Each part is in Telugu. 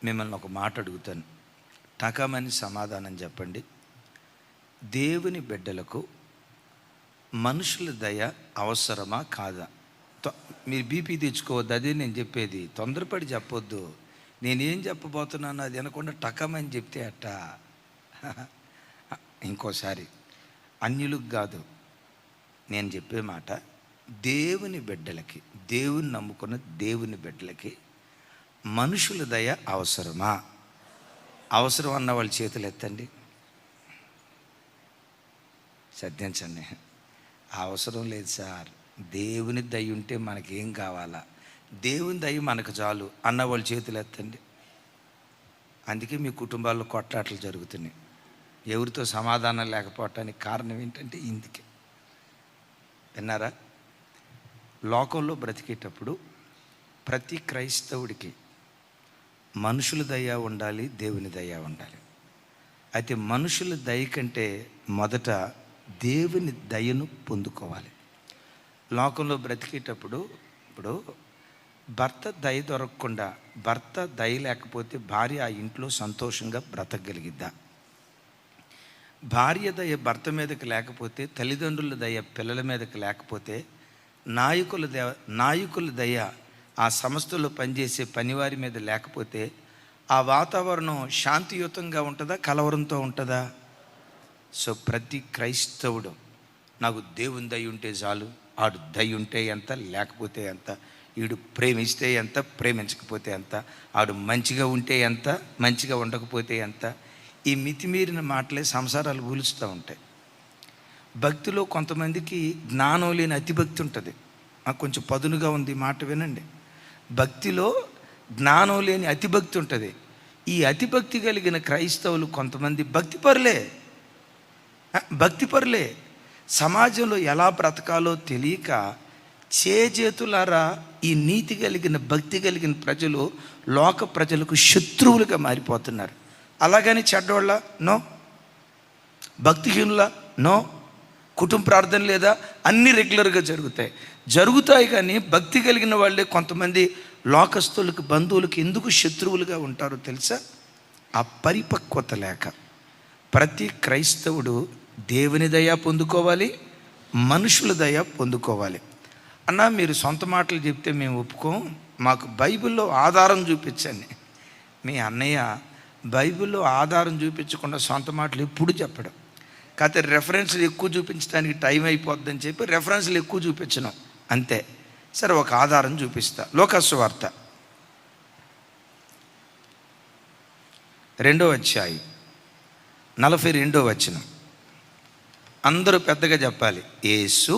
మిమ్మల్ని ఒక మాట అడుగుతాను, టకమని సమాధానం చెప్పండి. దేవుని బిడ్డలకు మనుషుల దయ అవసరమా కాదా? మీరు బీపీ తెచ్చుకోవద్దు, అదే నేను చెప్పేది. తొందరపడి చెప్పొద్దు. నేనేం చెప్పబోతున్నాను అది వినకుండా టకమని చెప్తే అట్ట. ఇంకోసారి, అన్యులకు కాదు నేను చెప్పే మాట, దేవుని బిడ్డలకి, దేవుని నమ్ముకున్న దేవుని బిడ్డలకి మనుషుల దయ అవసరమా? అవసరం అన్న వాళ్ళ చేతులు ఎత్తండి, సర్దించండి. అవసరం లేదు సార్, దేవుని దయ ఉంటే మనకేం కావాలా, దేవుని దయ మనకు చాలు అన్న వాళ్ళ చేతులు ఎత్తండి. అందుకే మీ కుటుంబాల్లో కొట్లాటలు జరుగుతున్నాయి. ఎవరితో సమాధానం లేకపోవటానికి కారణం ఏంటంటే ఇందుకే. విన్నారా? లోకంలో బ్రతికేటప్పుడు ప్రతి క్రైస్తవుడికి మనుషుల దయ ఉండాలి, దేవుని దయ ఉండాలి. అయితే మనుషుల దయ కంటే మొదట దేవుని దయను పొందుకోవాలి. లోకంలో బ్రతికేటప్పుడు ఇప్పుడు భర్త దయ దొరకకుండా, భర్త దయ లేకపోతే భార్య ఆ ఇంట్లో సంతోషంగా బ్రతకగలిగిద్దా? భార్య దయ భర్త మీదకి లేకపోతే, తల్లిదండ్రుల దయ పిల్లల మీదకి లేకపోతే, నాయకుల దయ ఆ సంస్థలో పనిచేసే పనివారి మీద లేకపోతే ఆ వాతావరణం శాంతియుతంగా ఉంటుందా, కలవరంతో ఉంటుందా? సో ప్రతి క్రైస్తవుడు, నాకు దేవుని దయ ఉంటే చాలు, ఆడు దయ ఉంటే ఎంత, లేకపోతే ఎంత, వీడు ప్రేమిస్తే ఎంత, ప్రేమించకపోతే ఎంత, ఆడు మంచిగా ఉంటే ఎంత, మంచిగా ఉండకపోతే ఎంత, ఈ మితిమీరిన మాటలే సంసారాలు కూలుస్తూ ఉంటాయి. భక్తిలో కొంతమందికి జ్ఞానం లేని అతిభక్తి ఉంటుంది. కొంచెం పదునుగా ఉంది మాట వినండి. భక్తిలో జ్ఞానం లేని అతిభక్తి ఉంటుంది. ఈ అతిభక్తి కలిగిన క్రైస్తవులు కొంతమంది భక్తిపరులే సమాజంలో ఎలా బ్రతకాలో తెలియక చేతులారా ఈ నీతి కలిగిన, భక్తి కలిగిన ప్రజలు లోక ప్రజలకు శత్రువులుగా మారిపోతున్నారు. అలాగని చెడ్డోళ్ళ? నో. భక్తిహీనుల? నో. కుటుంబ ప్రార్థన లేదా? అన్నీ రెగ్యులర్గా జరుగుతాయి కానీ భక్తి కలిగిన వాళ్ళే కొంతమంది లోకస్తులకు, బంధువులకు ఎందుకు శత్రువులుగా ఉంటారో తెలుసా? ఆ పరిపక్వత లేక. ప్రతి క్రైస్తవుడు దేవుని దయ పొందుకోవాలి, మనుషుల దయ పొందుకోవాలి. అన్నా మీరు సొంత మాటలు చెప్తే మేము ఒప్పుకోం, మాకు బైబిల్లో ఆధారం చూపించండి. మీ అన్నయ్య బైబిల్లో ఆధారం చూపించకుండా సొంత మాటలు ఎప్పుడు చెప్పడం. కాకపోతే రెఫరెన్స్లు ఎక్కువ చూపించడానికి టైం అయిపోద్దని చెప్పి రెఫరెన్స్లు ఎక్కువ చూపించను, అంతే. సరే, ఒక ఆధారం చూపిస్తా. లోకాసు సువార్త 2వ అధ్యాయం 42వ వచనం. అందరూ పెద్దగా చెప్పాలి. యేసు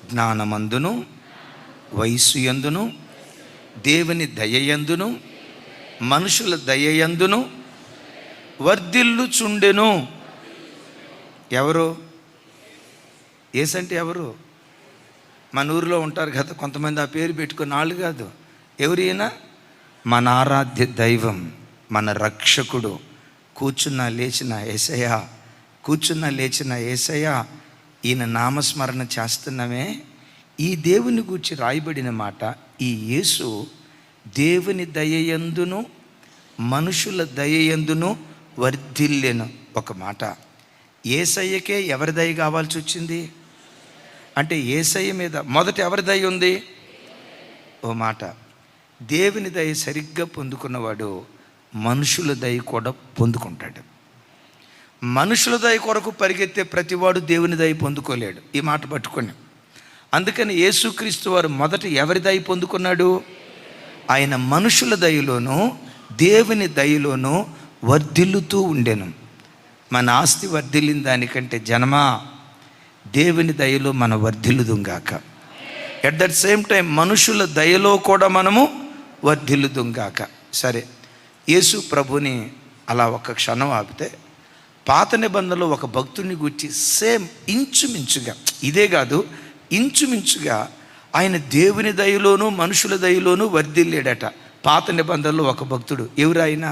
జ్ఞానమందును, వయస్సు యందును, దేవుని దయయందును, మనుషుల దయయందును వర్ధిల్లుచుండెను. ఎవరు? యేసంటే ఎవరు? మన ఊరిలో ఉంటారు కదా కొంతమంది, ఆ పేరు పెట్టుకున్న వాళ్ళు కాదు. ఎవరైనా మన ఆరాధ్య దైవం, మన రక్షకుడు, కూర్చున్న లేచిన యేసయ్య, ఈయన నామస్మరణ చేస్తున్నామే. ఈ దేవుని గూర్చి రాయబడిన మాట, ఈ యేసు దేవుని దయయందును మనుషుల దయయందును వర్ధిల్లెను. ఒక మాట, యేసయ్యకే ఎవరి దయ కావాల్సి వచ్చింది అంటే, యేసయ్య మీద మొదట ఎవరి దయ ఉంది? ఓ మాట, దేవుని దయ సరిగ్గా పొందుకున్నవాడు మనుషుల దయ కూడా పొందుకుంటాడు. మనుషుల దయ కొరకు పరిగెత్తే ప్రతివాడు దేవుని దయ పొందుకోలేడు. ఈ మాట పట్టుకొని, అందుకని యేసుక్రీస్తు వారు మొదట ఎవరి దయ పొందుకున్నాడు? ఆయన మనుషుల దయలోనూ దేవుని దయలోనూ వర్ధిల్లుతూ ఉండెను. మన ఆస్తి వర్ధిల్లిన దానికంటే జనమా, దేవుని దయలో మనం వర్ధిల్లుదుంగాక. ఎట్ దట్ సేమ్ టైం మనుషుల దయలో కూడా మనము వర్ధిల్లుదుంగాక. సరే, యేసు ప్రభుని అలా ఒక క్షణం ఆపితే, పాత నిబంధనలో ఒక భక్తుడిని గురించి సేమ్ ఇంచుమించుగా, ఇదే కాదు ఇంచుమించుగా ఆయన దేవుని దయలోనూ మనుషుల దయలోనూ వర్ధిల్లాడట. పాత నిబంధనలో ఒక భక్తుడు. ఎవరు ఆయన?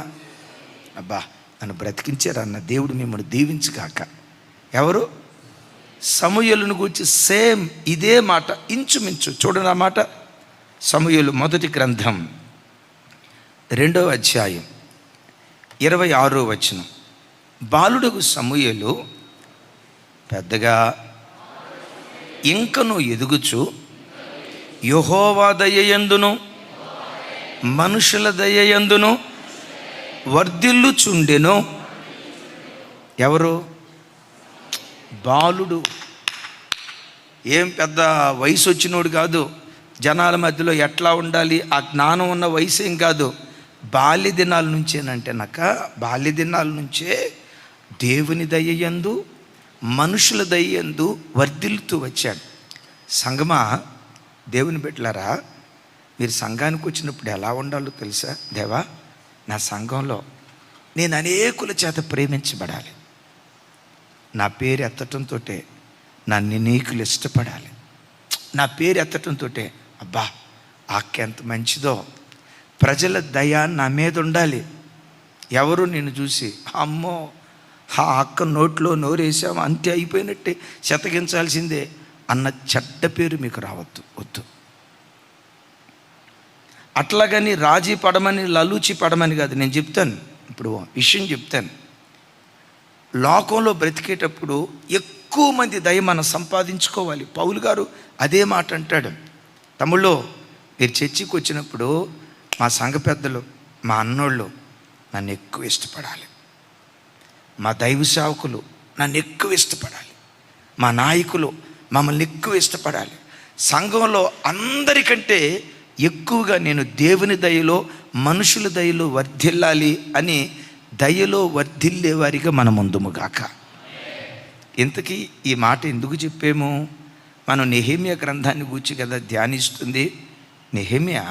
అబ్బా, నన్ను బ్రతికించారన్న దేవుడు మిమ్మల్ని దీవించుగాక. ఎవరు? సమూయేలును గురించి సేమ్ ఇదే మాట ఇంచుమించు. చూడండి ఆ మాట, సమూయేలు మొదటి గ్రంథం 2వ అధ్యాయం 26వ వచనం. బాలుడగు సమూయేలు పెద్దగా ఇంకను ఎదుగుచు యెహోవా దయయందును మనుషుల దయయందును వర్ధిల్లుచుండెను. ఎవరు? బాలుడు. ఏం పెద్ద వయసు వచ్చినోడు కాదు, జనాల మధ్యలో ఎట్లా ఉండాలి ఆ జ్ఞానం ఉన్న వయసు ఏం కాదు. బాల్య దినాల నుంచేనంటేనక బాల్య దినాల నుంచే దేవుని దయయందు మనుషుల దయయందు వర్ధిల్లుతూ వచ్చాడు. సంగమా, దేవుని బిడ్డలారా, మీరు సంఘానికి వచ్చినప్పుడు ఎలా ఉండాలో తెలుసా? దేవా, నా సంఘంలో నేను అనేకుల చేత ప్రేమించబడాలి, నా పేరు ఎత్తటంతో నన్ను అనేకులు ఇష్టపడాలి, నా పేరు ఎత్తటంతో అబ్బా అక్క ఎంత మంచిదో, ప్రజల దయ నా మీద ఉండాలి. ఎవరు నిన్ను చూసి అమ్మో ఆ అక్క నోట్లో నోరేసాము అంతే అయిపోయినట్టే శతకించాల్సిందే అన్న చెడ్డ పేరు మీకు రావద్దు, వద్దు. అట్లాగని రాజీ పడమని లలూచి పడమని కాదు. నేను చెప్తాను, ఇప్పుడు విషయం చెప్తాను. లోకంలో బ్రతికేటప్పుడు ఎక్కువ మంది దయ మనం సంపాదించుకోవాలి. పౌలు గారు అదే మాట అంటాడు. తమ్ముళ్ళు, మీరు చర్చికి వచ్చినప్పుడు మా సంఘ పెద్దలు, మా అన్నోళ్ళు నన్ను ఎక్కువ ఇష్టపడాలి, మా దైవ సేవకులు నన్ను ఎక్కువ ఇష్టపడాలి, మా నాయకులు మమ్మల్ని ఎక్కువ ఇష్టపడాలి. సంఘంలో అందరికంటే ఎక్కువగా నేను దేవుని దయలో మనుషుల దయలో వర్ధిల్లాలి అని దయలో వర్ధిల్లే వారిగా మనం ముందుముగాక. ఇంతకీ ఈ మాట ఎందుకు చెప్పాము? మనం నెహెమ్యా గ్రంథాన్ని గూర్చి కదా ధ్యానిస్తుంది. నెహెమ్యా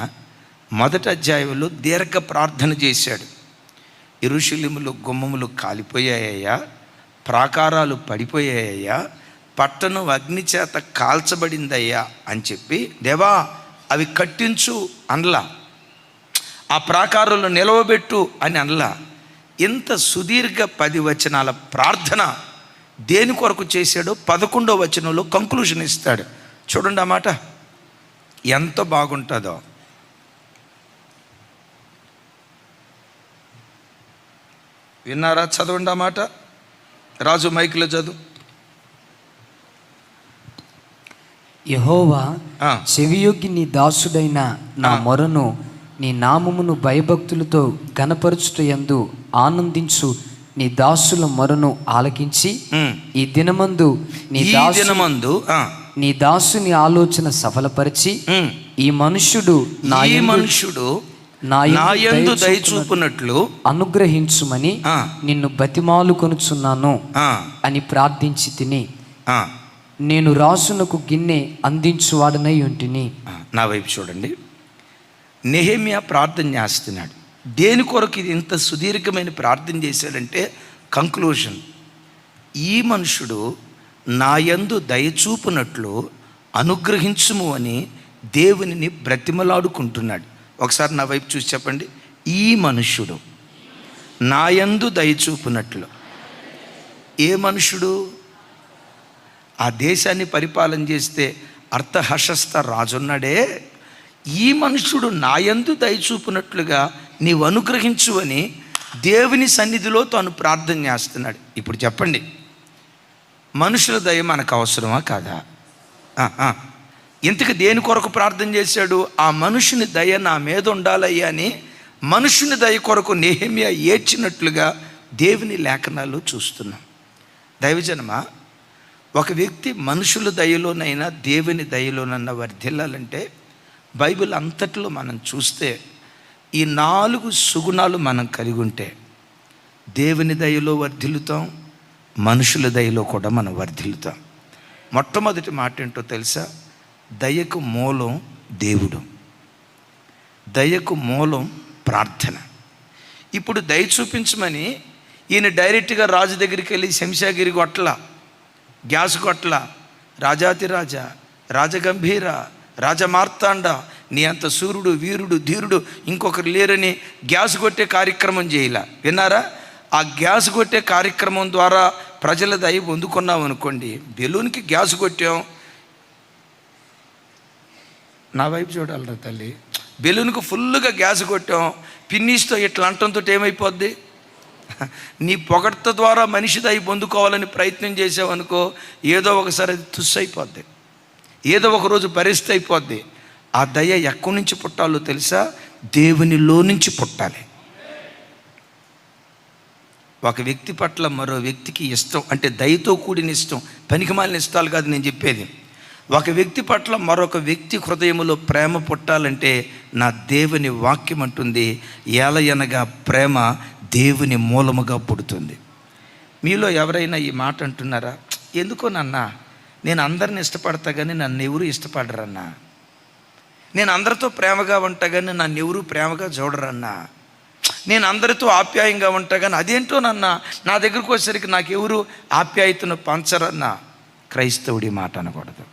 1వ అధ్యాయంలో దీర్ఘ ప్రార్థన చేశాడు. యెరూషలేములో గుమ్మములు కాలిపోయాయ్యా, ప్రాకారాలు పడిపోయాయ్యా, పట్టణం అగ్ని చేత కాల్చబడిందయ్యా అని చెప్పి, దేవా అవి కట్టించు అనలా, ఆ ప్రాకారాలు నిలవబెట్టు అని అనలా. ఇంత సుదీర్ఘ 10 వచనాల ప్రార్థన దేని కొరకు చేశాడో 11వ వచనంలో కంక్లూజన్ ఇస్తాడు. చూడండి ఆ మాట ఎంత బాగుంటుందో. విన్నారా? చదవండి ఆ మాట. రాజు మైకులో చదువు. యెహోవా, చెవియొగ్గి నీ దాసుడైన నా మొరను, నీ నామమును భయభక్తులతో ఘనపరచుట యందు ఆనందించు నీ దాసుల మొరను ఆలకించి ఈ దినమందు నీ దాసుని ఆలోచన సఫలపరిచి ఈ మనుష్యుడు నా యందు దయ చూపునట్లు అనుగ్రహించుమని నిన్ను బతిమాలు కొనుచున్నాను అని ప్రార్థించి తిని, నేను రాజునకు గిన్నె అందించువాడనై ఉంటిని. నా వైపు చూడండి. నెహెమ్యా ప్రార్థన చేస్తున్నాడు. దేని కొరకు ఇది ఇంత సుదీర్ఘమైన ప్రార్థన చేశాడంటే కంక్లూజన్, ఈ మనుషుడు నా యందు దయచూపునట్లు అనుగ్రహించుము అని దేవునిని బ్రతిమలాడుకుంటున్నాడు. ఒకసారి నా వైపు చూసి చెప్పండి. ఈ మనుష్యుడు నా యందు దయచూపునట్లు. ఏ మనుషుడు? ఆ దేశాన్ని పరిపాలన చేస్తే అర్థహశస్త రాజున్నాడే, ఈ మనుషుడు నా యందు దయచూపునట్లుగా నీవు అనుగ్రహించు అని దేవుని సన్నిధిలో తాను ప్రార్థన చేస్తున్నాడు. ఇప్పుడు చెప్పండి, మనుషుల దయ మనకు అవసరమా కాదా? ఇంతకు దేని కొరకు ప్రార్థన చేశాడు? ఆ మనుషుని దయ నా మీద ఉండాలయ్యా అని మనుషుని దయ కొరకు నెహెమ్యా ఏడ్చినట్లుగా దేవుని లేఖనాలు చూస్తున్నాం. దైవజనమా, ఒక వ్యక్తి మనుషుల దయలోనైనా దేవుని దయలోనన్నా వర్ధిల్లాలంటే బైబిల్ అంతట్లో మనం చూస్తే ఈ 4 సుగుణాలు మనం కలిగి ఉంటే దేవుని దయలో వర్ధిల్లుతాం, మనుషుల దయలో కూడా మనం వర్ధిల్లుతాం. మొట్టమొదటి మాట ఏంటో తెలుసా? దయకు మూలం దేవుడు, దయకు మూలం ప్రార్థన. ఇప్పుడు దయ చూపించమని ఈయన డైరెక్ట్గా రాజు దగ్గరికి వెళ్ళి శంషాగిరి కొట్ల, గ్యాస్ కొట్ల, రాజాతి రాజా, రాజగంభీర, రాజమార్తాండ, నీ అంత సూర్యుడు, వీరుడు, ధీరుడు ఇంకొకరు లేరని గ్యాస్ కొట్టే కార్యక్రమం చేయాల. విన్నారా? ఆ గ్యాస్ కొట్టే కార్యక్రమం ద్వారా ప్రజల దయ పొందుకున్నాం అనుకోండి. బెలూన్కి గ్యాస్ కొట్టాం. నా వైపు చూడాలరా తల్లి. బెలూన్కు ఫుల్గా గ్యాస్ కొట్టాం, పిన్నీస్తో ఇట్లా అంటంతో ఏమైపోద్ది? నీ పొగడ్త ద్వారా మనిషి దయ పొందుకోవాలని ప్రయత్నం చేసావనుకో, ఏదో ఒకసారి అది తుస్సు అయిపోద్ది, ఏదో ఒకరోజు పరిస్థితి అయిపోద్ది. ఆ దయ ఎక్కడి నుంచి పుట్టాలో తెలుసా? దేవునిలో నుంచి పుట్టాలి. ఒక వ్యక్తి పట్ల మరో వ్యక్తికి ఇష్టం అంటే దయతో కూడిన ఇష్టం, పనికిమాలిన ఇష్టాలు కాదు నేను చెప్పేది. ఒక వ్యక్తి పట్ల మరొక వ్యక్తి హృదయంలో ప్రేమ పుట్టాలంటే నా దేవుని వాక్యం అంటుంది, ఏలయనగా ప్రేమ దేవుని మూలముగా పుడుతుంది. మీలో ఎవరైనా ఈ మాట అంటున్నారా? ఎందుకో నాన్న, నేను అందరిని ఇష్టపడతా కానీ నన్ను ఎవరు ఇష్టపడరన్నా, నేను అందరితో ప్రేమగా ఉంటా కానీ నన్ను ఎవరు ప్రేమగా చూడరన్నా, నేను అందరితో ఆప్యాయంగా ఉంటా కానీ అదేంటో నాన్న నా దగ్గరకు వచ్చేసరికి నాకు ఎవరు ఆప్యాయతను పంచరన్నా. క్రైస్తవుడి మాట అనకూడదు.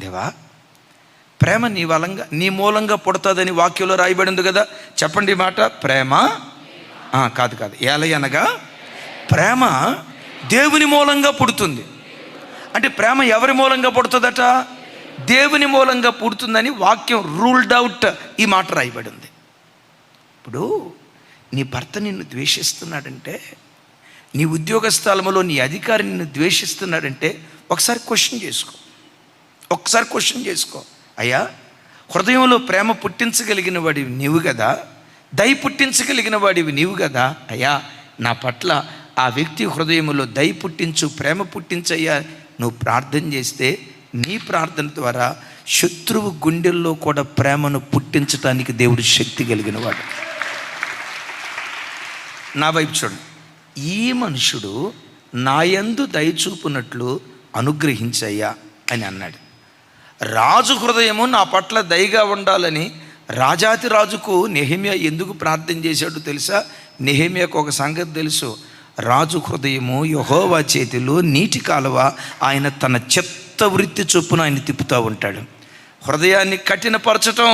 దేవా, ప్రేమ నీ మూలంగా పుడతాదని వాక్యంలో రాయబడింది కదా. చెప్పండి ఈ మాట. ప్రేమ కాదు ఏలయనగా ప్రేమ దేవుని మూలంగా పుడుతుంది. అంటే ప్రేమ ఎవరి మూలంగా పుడుతుందట? దేవుని మూలంగా పుడుతుందని వాక్యం రూల్డ్ అవుట్. ఈ మాట రాయబడింది. ఇప్పుడు నీ భర్త నిన్ను ద్వేషిస్తున్నాడంటే, నీ ఉద్యోగ స్థలంలో నీ అధికారి నిన్ను ద్వేషిస్తున్నాడంటే ఒకసారి క్వశ్చన్ చేసుకో. అయ్యా, హృదయంలో ప్రేమ పుట్టించగలిగిన వాడివి నీవు కదా, దయ పుట్టించగలిగిన వాడివి నీవు కదా. అయ్యా, నా పట్ల ఆ వ్యక్తి హృదయంలో దయ పుట్టించు, ప్రేమ పుట్టించయ్యా నువ్వు ప్రార్థన చేస్తే నీ ప్రార్థన ద్వారా శత్రువు గుండెల్లో కూడా ప్రేమను పుట్టించడానికి దేవుడు శక్తి కలిగిన వాడు. నా వైపు చూడండి. ఈ మనుషుడు నా యందు దయ చూపునట్లు అనుగ్రహించయ్యా అని అన్నాడు. రాజు హృదయము నా పట్ల దయగా ఉండాలని రాజాతి రాజుకు నెహెమ్యా ఎందుకు ప్రార్థన చేశాడు తెలుసా? నెహెమ్యాకు ఒక సంగతి తెలుసు. రాజు హృదయము యెహోవా చేతిలో నీటి కాలువ, ఆయన తన చిత్త వృత్తి చొప్పున ఆయన తిప్పుతూ ఉంటాడు. హృదయాన్ని కఠినపరచటం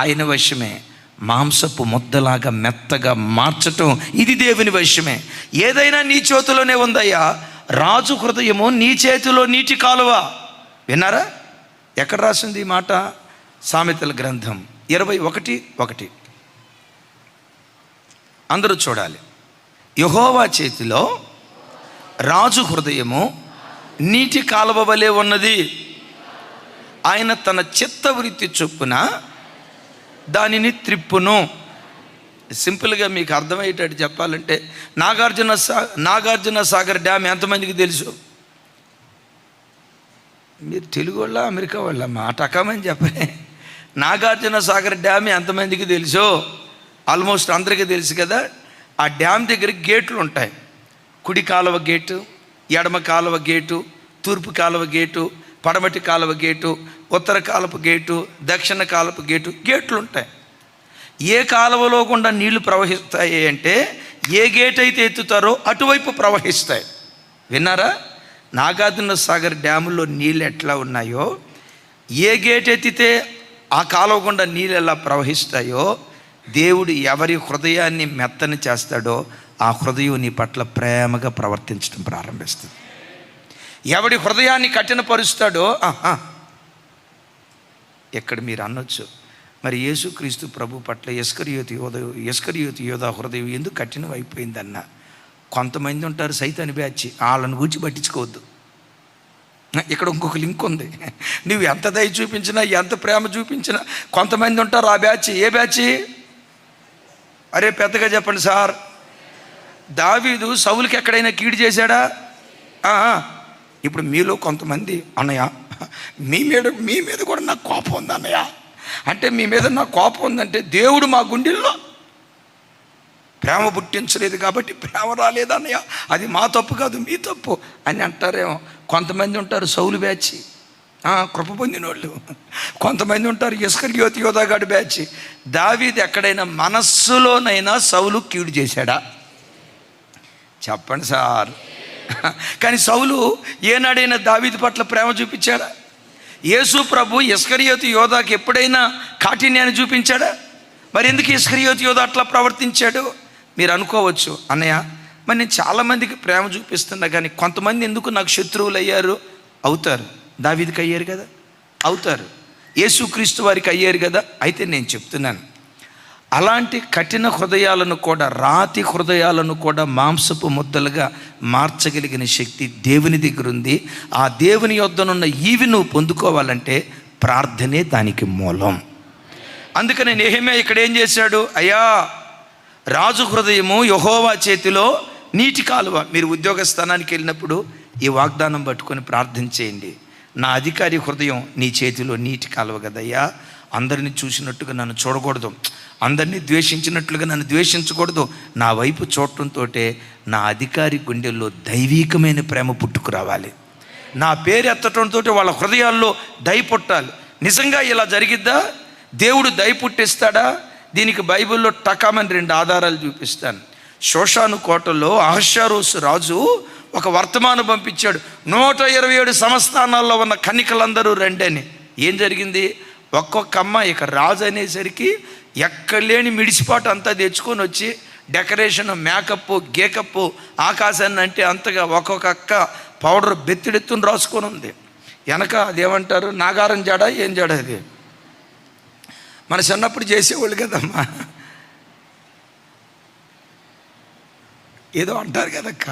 ఆయన వశమే, మాంసపు ముద్దలాగా మెత్తగా మార్చటం ఇది దేవుని వశమే. ఏదైనా నీ చేతిలోనే ఉందయ్యా. రాజు హృదయము నీ చేతిలో నీటి కాలువ. విన్నారా? ఎక్కడ రాసింది ఈ మాట? సామెతల గ్రంథం 21:1. అందరూ చూడాలి. యెహోవా చేతిలో రాజు హృదయము నీటి కాలువ వలె ఉన్నది, ఆయన తన చిత్త వృత్తి చొప్పున దానిని త్రిప్పును. సింపుల్గా మీకు అర్థమయ్యేటట్టు చెప్పాలంటే నాగార్జున సాగర్ డ్యామ్ ఎంతమందికి తెలుసు? మీరు తెలుగు వాళ్ళ అమెరికా వాళ్ళ మాట అక్కమని చెప్పలే. నాగార్జున సాగర్ డ్యామ్ ఎంతమందికి తెలుసో? ఆల్మోస్ట్ అందరికీ తెలుసు కదా. ఆ డ్యామ్ దగ్గర గేట్లు ఉంటాయి. కుడి కాలువ గేటు, ఎడమ కాలువ గేటు, తూర్పు కాలువ గేటు, పడమటి కాలువ గేటు, ఉత్తర కాలువ గేటు, దక్షిణ కాలువ గేటు, గేట్లు ఉంటాయి. ఏ కాలువలో గుండా నీళ్లు ప్రవహిస్తాయి అంటే ఏ గేట్ అయితే ఎత్తుతారో అటువైపు ప్రవహిస్తాయి. విన్నారా? నాగార్జున సాగర్ డ్యాములో నీళ్ళు ఎట్లా ఉన్నాయో, ఏ గేట్ ఎత్తితే ఆ కాలువ గుండా నీళ్ళు ఎలా ప్రవహిస్తాయో, దేవుడు ఎవరి హృదయాన్ని మెత్తని చేస్తాడో ఆ హృదయం నీ పట్ల ప్రేమగా ప్రవర్తించడం ప్రారంభిస్తుంది. ఎవడి హృదయాన్ని కఠినపరుస్తాడో ఎక్కడ మీరు అనొచ్చు, మరి యేసుక్రీస్తు ప్రభు పట్ల ఇస్కరియోతు యోధా హృదయం ఎందుకు కఠినం అయిపోయిందన్న. కొంతమంది ఉంటారు సైతాన్ని బ్యాచ్, వాళ్ళని గురించి పట్టించుకోవద్దు. ఇక్కడ ఇంకొక లింక్ ఉంది. నువ్వు ఎంత దయ చూపించినా, ఎంత ప్రేమ చూపించినా కొంతమంది ఉంటారు ఆ బ్యాచ్. ఏ బ్యాచ్? అరే పెద్దగా చెప్పండి సార్. దావీదు సౌలుకి ఎక్కడైనా కీడు చేశాడా? ఇప్పుడు మీలో కొంతమంది అన్నయ్య మీ మీద కూడా నాకు కోపం ఉంది అన్నయ్య అంటే, మీ మీద నాకు కోపం ఉందంటే దేవుడు మా గుండెల్లో ప్రేమ పుట్టించలేదు కాబట్టి ప్రేమ రాలేదు అన్నయ్య, అది మా తప్పు కాదు మీ తప్పు అని అంటారేమో. కొంతమంది ఉంటారు సౌలు బ్యాచ్, కృప పొందిన వాళ్ళు. కొంతమంది ఉంటారు ఇస్కరియోతు యోధాగాడి బ్యాచ్. దావీదు ఎక్కడైనా మనస్సులోనైనా సౌలు కీడు చేశాడా? చెప్పండి సార్. కానీ సౌలు ఏనాడైనా దావీదు పట్ల ప్రేమ చూపించాడా? యేసు ప్రభు ఇస్కరియోతు యోధాకి ఎప్పుడైనా కాఠిన్యాన్ని చూపించాడా? మరి ఎందుకు ఇస్కరియోతు యోధా అట్లా ప్రవర్తించాడు? మీరు అనుకోవచ్చు, అన్నయ్య మరి నేను చాలామందికి ప్రేమ చూపిస్తున్నా కానీ కొంతమంది ఎందుకు నాకు శత్రువులు అయ్యారు? అవుతారు. దావీదుకి అయ్యారు కదా, అవుతారు. యేసుక్రీస్తు వారికి అయ్యారు కదా. అయితే నేను చెప్తున్నాను, అలాంటి కఠిన హృదయాలను కూడా, రాతి హృదయాలను కూడా మాంసపు ముద్దలుగా మార్చగలిగిన శక్తి దేవుని దగ్గర ఉంది. ఆ దేవుని యొద్దనున్న ఈవి నువ్వు పొందుకోవాలంటే ప్రార్థనే దానికి మూలం. అందుకని నెహెమ్యా ఇక్కడ ఏం చేశాడు? అయ్యా, రాజు హృదయము యెహోవా చేతిలో నీటి కాలువ. మీరు ఉద్యోగ స్థానానికి వెళ్ళినప్పుడు ఈ వాగ్దానం పట్టుకొని ప్రార్థన చేయండి. నా అధికారి హృదయం నీ చేతిలో నీటి కాలువ కదయ్యా. అందరినీ చూసినట్టుగా నన్ను చూడకూడదు, అందరినీ ద్వేషించినట్లుగా నన్ను ద్వేషించకూడదు. నా వైపు చూడటంతో నా అధికారి గుండెల్లో దైవీకమైన ప్రేమ పుట్టుకురావాలి. నా పేరు ఎత్తటంతో వాళ్ళ హృదయాల్లో దయ పుట్టాలి. నిజంగా ఇలా జరిగిద్దా? దేవుడు దయ పుట్టిస్తాడా? దీనికి బైబిల్లో టకామని 2 ఆధారాలు చూపిస్తాను. షోషాను కోటలో అహష్వేరోషు రాజు ఒక వర్తమానం పంపించాడు, 127 సంస్థానాల్లో ఉన్న కన్యకలందరూ రండి అని. ఏం జరిగింది? ఒక్కొక్క అమ్మ ఇక రాజు అనేసరికి ఎక్కలేని మిడిసిపాటు అంతా తెచ్చుకొని వచ్చి డెకరేషన్, మేకప్, గేకప్, ఆకాశాన్ని అంటే అంతగా ఒక్కొక్క అక్క పౌడర్ బెత్తిడెత్తుని రాసుకొని ఉంది. వెనక అదేమంటారు, నాగారం జాడ ఏం జాడ అది మన చిన్నప్పుడు చేసేవాళ్ళు కదమ్మా, ఏదో అంటారు కదక్క,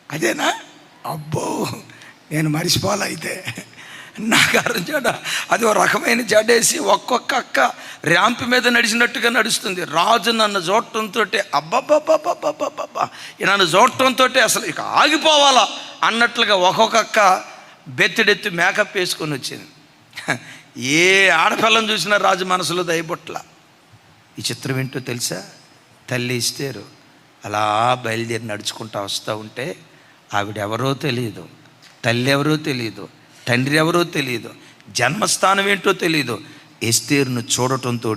అదేనా? అబ్బో, నేను మరిచిపోవాలి. అయితే నాగారం జాడ, అది ఒక రకమైన జడేసి ఒక్కొక్క అక్క ర్యాంప్ మీద నడిచినట్టుగా నడుస్తుంది. రాజు నన్ను చూడటంతో అబ్బబ్బబ్బబ్బబ్బబ్బబ్బా, నన్ను చూడటంతో అసలు ఇక ఆగిపోవాలా అన్నట్లుగా ఒక్కొక్క అక్క బెత్తిడెత్తి మేకప్ వేసుకొని వచ్చింది. ఏ ఆడపిల్లని చూసినా రాజు మనసులో దయబొట్ల. ఈ చిత్రం ఏంటో తెలుసా? తల్లి ఎస్తేరు అలా బయలుదేరి నడుచుకుంటూ వస్తూ ఉంటే ఆవిడెవరో తెలియదు, తల్లి ఎవరో తెలియదు, తండ్రి ఎవరో తెలియదు, జన్మస్థానం ఏంటో తెలియదు. ఎస్తేరును చూడటంతో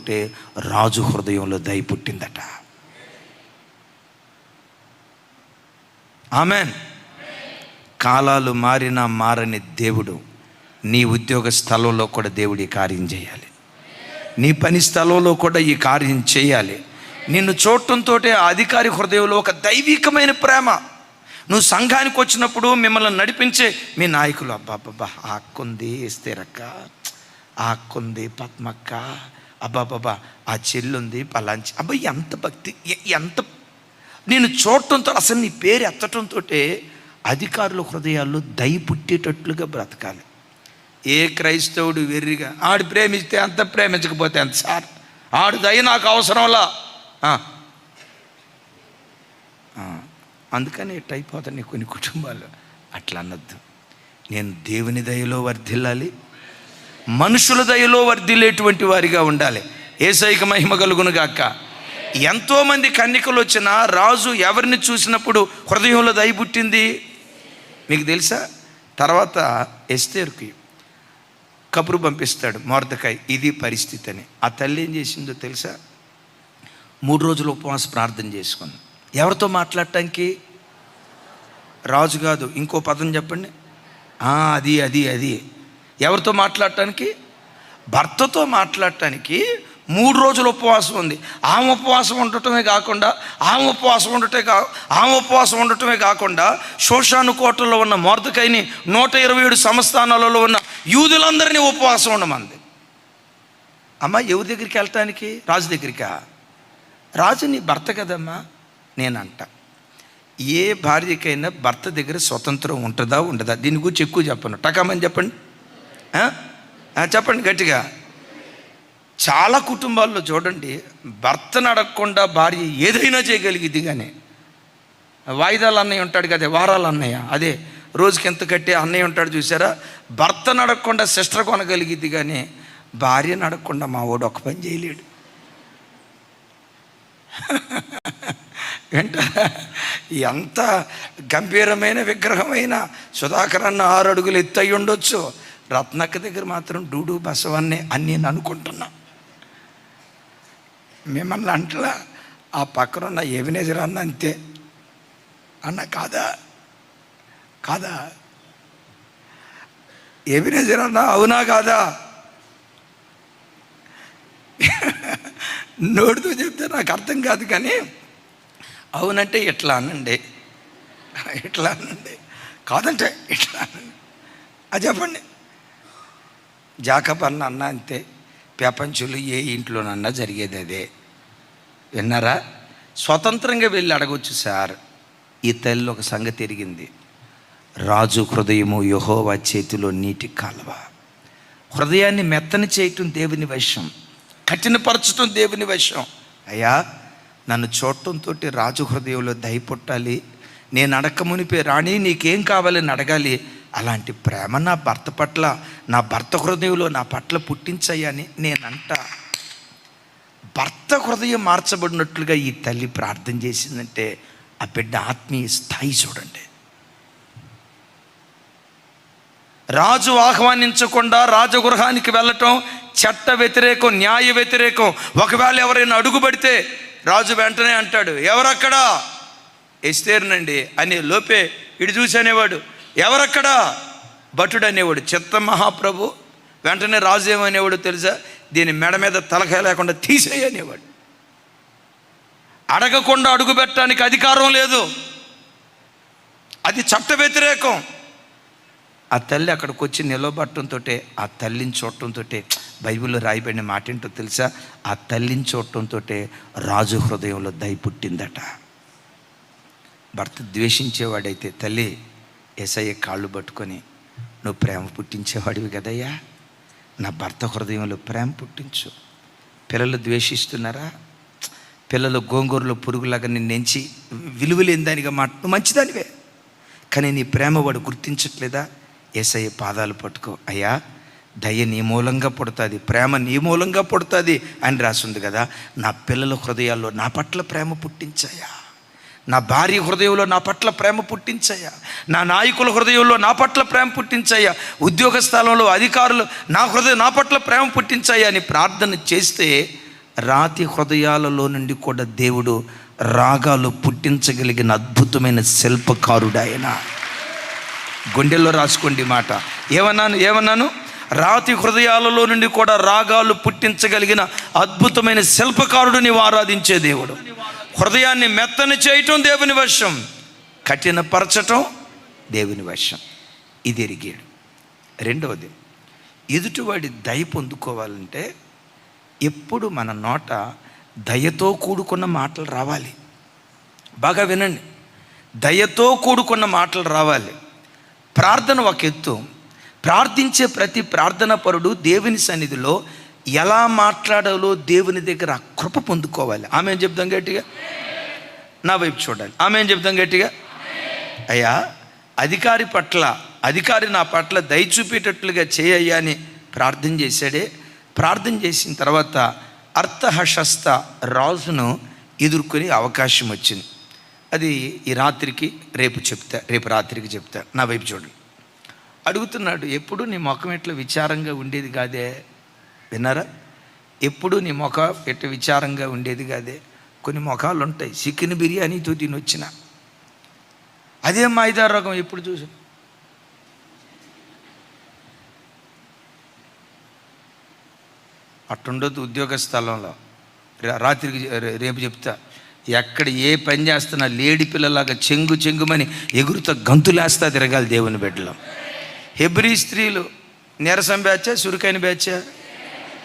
రాజు హృదయంలో దయ పుట్టిందట. ఆమెన్. కాలాలు మారినా మారని దేవుడు నీ ఉద్యోగ స్థలంలో కూడా దేవుడు ఈ కార్యం చేయాలి. నీ పని స్థలంలో కూడా ఈ కార్యం చేయాలి. నిన్ను చూడటంతో ఆ అధికారి హృదయంలో ఒక దైవికమైన ప్రేమ. నువ్వు సంఘానికి వచ్చినప్పుడు మిమ్మల్ని నడిపించే మీ నాయకులు, అబ్బాబ్బా ఆ అక్కుంది ఎస్తేరక్క, ఆ అక్కుంది పద్మక్క, అబ్బాబ్బా ఆ చెల్లుంది పలాంచి, అబ్బా ఎంత భక్తి, ఎంత నేను చూడటంతో అసలు నీ పేరు ఎత్తటంతో అధికారుల హృదయాల్లో దయ పుట్టేటట్లుగా బ్రతకాలి. ఏ క్రైస్తవుడు వెర్రిగా ఆడు ప్రేమిస్తే అంత, ప్రేమించకపోతే అంత, సార్ ఆడు దయ నాకు అవసరంలా, అందుకని ఇట్ అయిపోతాయి కొన్ని కుటుంబాలు. అట్లా అన్నద్దు. నేను దేవుని దయలో వర్ధిల్లాలి, మనుషుల దయలో వర్ధిల్లేటువంటి వారిగా ఉండాలి. యేసయ్యకు మహిమ కలుగును గాక. ఎంతోమంది కన్యకలు వచ్చినా రాజు ఎవరిని చూసినప్పుడు హృదయంలో దయ పుట్టింది మీకు తెలుసా? తర్వాత ఎస్తేరుకి కబురు పంపిస్తాడు మొర్దెకై, ఇది పరిస్థితి అని. ఆ తల్లి ఏం చేసిందో తెలుసా? 3 రోజులు ఉపవాస ప్రార్థన చేసుకుంది. ఎవరితో మాట్లాడటానికి? రాజు కాదు, ఇంకో పదం చెప్పండి. అది అది అది ఎవరితో మాట్లాడటానికి? భర్తతో మాట్లాడటానికి 3 రోజులు ఉపవాసం ఉంది. ఆమె ఉపవాసం ఉండటమే కాకుండా షోషాను కోటలో ఉన్న మొర్దెకైని 127 సంస్థానాలలో ఉన్న యూదులందరినీ ఉపవాసం ఉండమంది. అమ్మ ఎవరి దగ్గరికి వెళ్ళటానికి? రాజు దగ్గరికా? రాజు నీ భర్త కదమ్మా. నేనంట, ఏ భార్యకైనా భర్త దగ్గర స్వతంత్రం ఉంటుందా ఉండదా? దీని గురించి ఎక్కువ చెప్పను, టకామని చెప్పండి, చెప్పండి గట్టిగా. చాలా కుటుంబాల్లో చూడండి, భర్తను అడగకుండా భార్య ఏదైనా చేయగలిగిద్ది. కానీ వాయిదాలు అన్నయ్య ఉంటాడు కదా, వారాలు అన్నయ్య, అదే రోజుకి ఎంత కట్టే అన్నయ్య ఉంటాడు చూసారా, భర్తను అడగకుండా సిస్టర్ కొనగలిగిద్ది. కానీ భార్యను అడగకుండా మా వాడు ఒక పని చేయలేడు. వింటారా? ఎంత గంభీరమైన విగ్రహమైన సుధాకర్ అన్న 6 అడుగులు ఎత్తు అయి ఉండొచ్చు, రత్నక్క దగ్గర మాత్రం డూడు బసవన్నే అని నేను అనుకుంటున్నా. మిమ్మల్ని అంటలా, ఆ పక్కనున్న ఎబినేజర్ అన్న అంతే అన్న, కాదా ఎబినేజర్ అన్న అవునా కాదా? నోటితో చెప్తే నాకు అర్థం కాదు, కానీ అవునంటే ఇట్లా అనండి, కాదంటే ఇట్లా అనండి. అది చెప్పండి. జాకబ్ అన్న అంతే, ప్రపంచంలో ఏ ఇంట్లోనన్నా జరిగేది అదే. విన్నారా? స్వతంత్రంగా వెళ్ళి అడగొచ్చు సార్. ఈ తల్లి ఒక సంగతి ఎరిగింది, రాజు హృదయము యెహోవా చేతిలో నీటి కాలువ. హృదయాన్ని మెత్తని చేయటం దేవుని వశం, కఠినపరచటం దేవుని వశం. అయ్యా, నన్ను చూడటంతో రాజు హృదయంలో దయ పుట్టాలి, నేను అడక్క మునిపే రాణి నీకేం కావాలని అడగాలి, అలాంటి ప్రేమ నా భర్త పట్ల, నా భర్త హృదయంలో నా పట్ల పుట్టించయ్యని నేనంట. భర్త హృదయం మార్చబడినట్లుగా ఈ తల్లి ప్రార్థన చేసిందంటే ఆ బిడ్డ ఆత్మీయ స్థాయి చూడండి. రాజు ఆహ్వానించకుండా రాజగృహానికి వెళ్ళటం చట్ట వ్యతిరేకం, న్యాయ వ్యతిరేకం. ఒకవేళ ఎవరైనా అడుగుపడితే రాజు వెంటనే అంటాడు, ఎవరక్కడా? ఎస్తేరునండి అనే లోపే ఇటు చూసి అనేవాడు, ఎవరక్కడా? భటుడు అనేవాడు. చిత్త మహాప్రభు వెంటనే రాజు ఏమనేవాడు తెలుసా? దీని మెడ మీద తలకాయ లేకుండా తీసేయనేవాడు. అడగకుండా అడుగు పెట్టడానికి అధికారం లేదు, అది చట్ట వ్యతిరేకం. ఆ తల్లి అక్కడికి వచ్చి నిలబడటంతో, ఆ తల్లిని చూడటంతో, బైబిల్లో రాయబడిన మాట ఏంటో తెలుసా? ఆ తల్లిని చూడటంతో రాజు హృదయంలో దయ పుట్టిందట. భర్త ద్వేషించేవాడైతే తల్లి యేసయ్య కాళ్ళు పట్టుకొని, నువ్వు ప్రేమ పుట్టించేవాడివి కదయ్యా, నా భర్త హృదయంలో ప్రేమ పుట్టించు. పిల్లలు ద్వేషిస్తున్నారా? పిల్లలు గోంగూరలో పురుగులాగా నిన్నెంచి విలువలేని దానిగా నువ్వు మంచిదానివే, కానీ నీ ప్రేమ వాడు గుర్తించట్లేదా? యేసయ్య పాదాలు పట్టుకో, అయ్యా దయ నీ మూలంగా పుడుతుంది, ప్రేమ నీ మూలంగా పుడుతుంది అని రాసింది కదా. నా పిల్లల హృదయాల్లో నా పట్ల ప్రేమ పుట్టించాయా, నా భార్య హృదయంలో నా పట్ల ప్రేమ పుట్టించాయా, నా నాయకుల హృదయంలో నా పట్ల ప్రేమ పుట్టించాయా, ఉద్యోగ స్థలంలో అధికారులు నా పట్ల ప్రేమ పుట్టించాయా అని ప్రార్థన చేస్తే రాతి హృదయాలలో నుండి కూడా దేవుడు రాగాలు పుట్టించగలిగిన అద్భుతమైన శిల్పకారుడు ఆయన. గుండెల్లో రాసుకోండి మాట. ఏమన్నాను? రాతి హృదయాలలో నుండి కూడా రాగాలు పుట్టించగలిగిన అద్భుతమైన శిల్పకారుడు నీవు ఆరాధించే దేవుడు. హృదయాన్ని మెత్తని చేయటం దేవుని వశం, కఠినపరచటం దేవుని వశం. ఇది ఎరిగాడు. రెండవది, ఎదుటివాడి దయ పొందుకోవాలంటే ఎప్పుడు మన నోట దయతో కూడుకున్న మాటలు రావాలి. బాగా వినండి, దయతో కూడుకున్న మాటలు రావాలి. ప్రార్థన ఒక ఎత్తు. ప్రార్థించే ప్రతి ప్రార్థన పరుడు దేవుని సన్నిధిలో ఎలా మాట్లాడాలో దేవుని దగ్గర కృప పొందుకోవాలి. ఆమె చెప్తాం గట్టిగా, నా వైపు చూడాలి. ఆమె చెప్తాం గట్టిగా. అయ్యా, అధికారి నా పట్ల దయ చూపేటట్లుగా చేయయ్యా అని ప్రార్థన చేశాడే. ప్రార్థన చేసిన తర్వాత అర్థహశస్త రాజును ఎదుర్కొనే అవకాశం వచ్చింది. అది ఈ రాత్రికి రేపు రాత్రికి చెప్తా. నా వైపు చూడండి. అడుగుతున్నాడు, ఎప్పుడు నీ ముఖం ఎట్లా విచారంగా ఉండేది కాదే. విన్నారా? ఎప్పుడు నీ ముఖం ఎట్లా విచారంగా ఉండేది కాదే. కొన్ని ముఖాలు ఉంటాయి, చికెన్ బిర్యానీతో తినొచ్చిన అదే మైదా రోగం ఎప్పుడు చూసి. అట్టుండొద్దు ఉద్యోగ స్థలంలో. రాత్రికి రేపు చెప్తా. ఎక్కడ ఏ పని చేస్తున్నా లేడి పిల్లలాగా చెంగుమని ఎగురుతో గంతులేస్తా తిరగాలి దేవుని బిడ్డలో. హెబ్రీ స్త్రీలు నీరసం బ్యాచా, సురికైన బ్యాచా?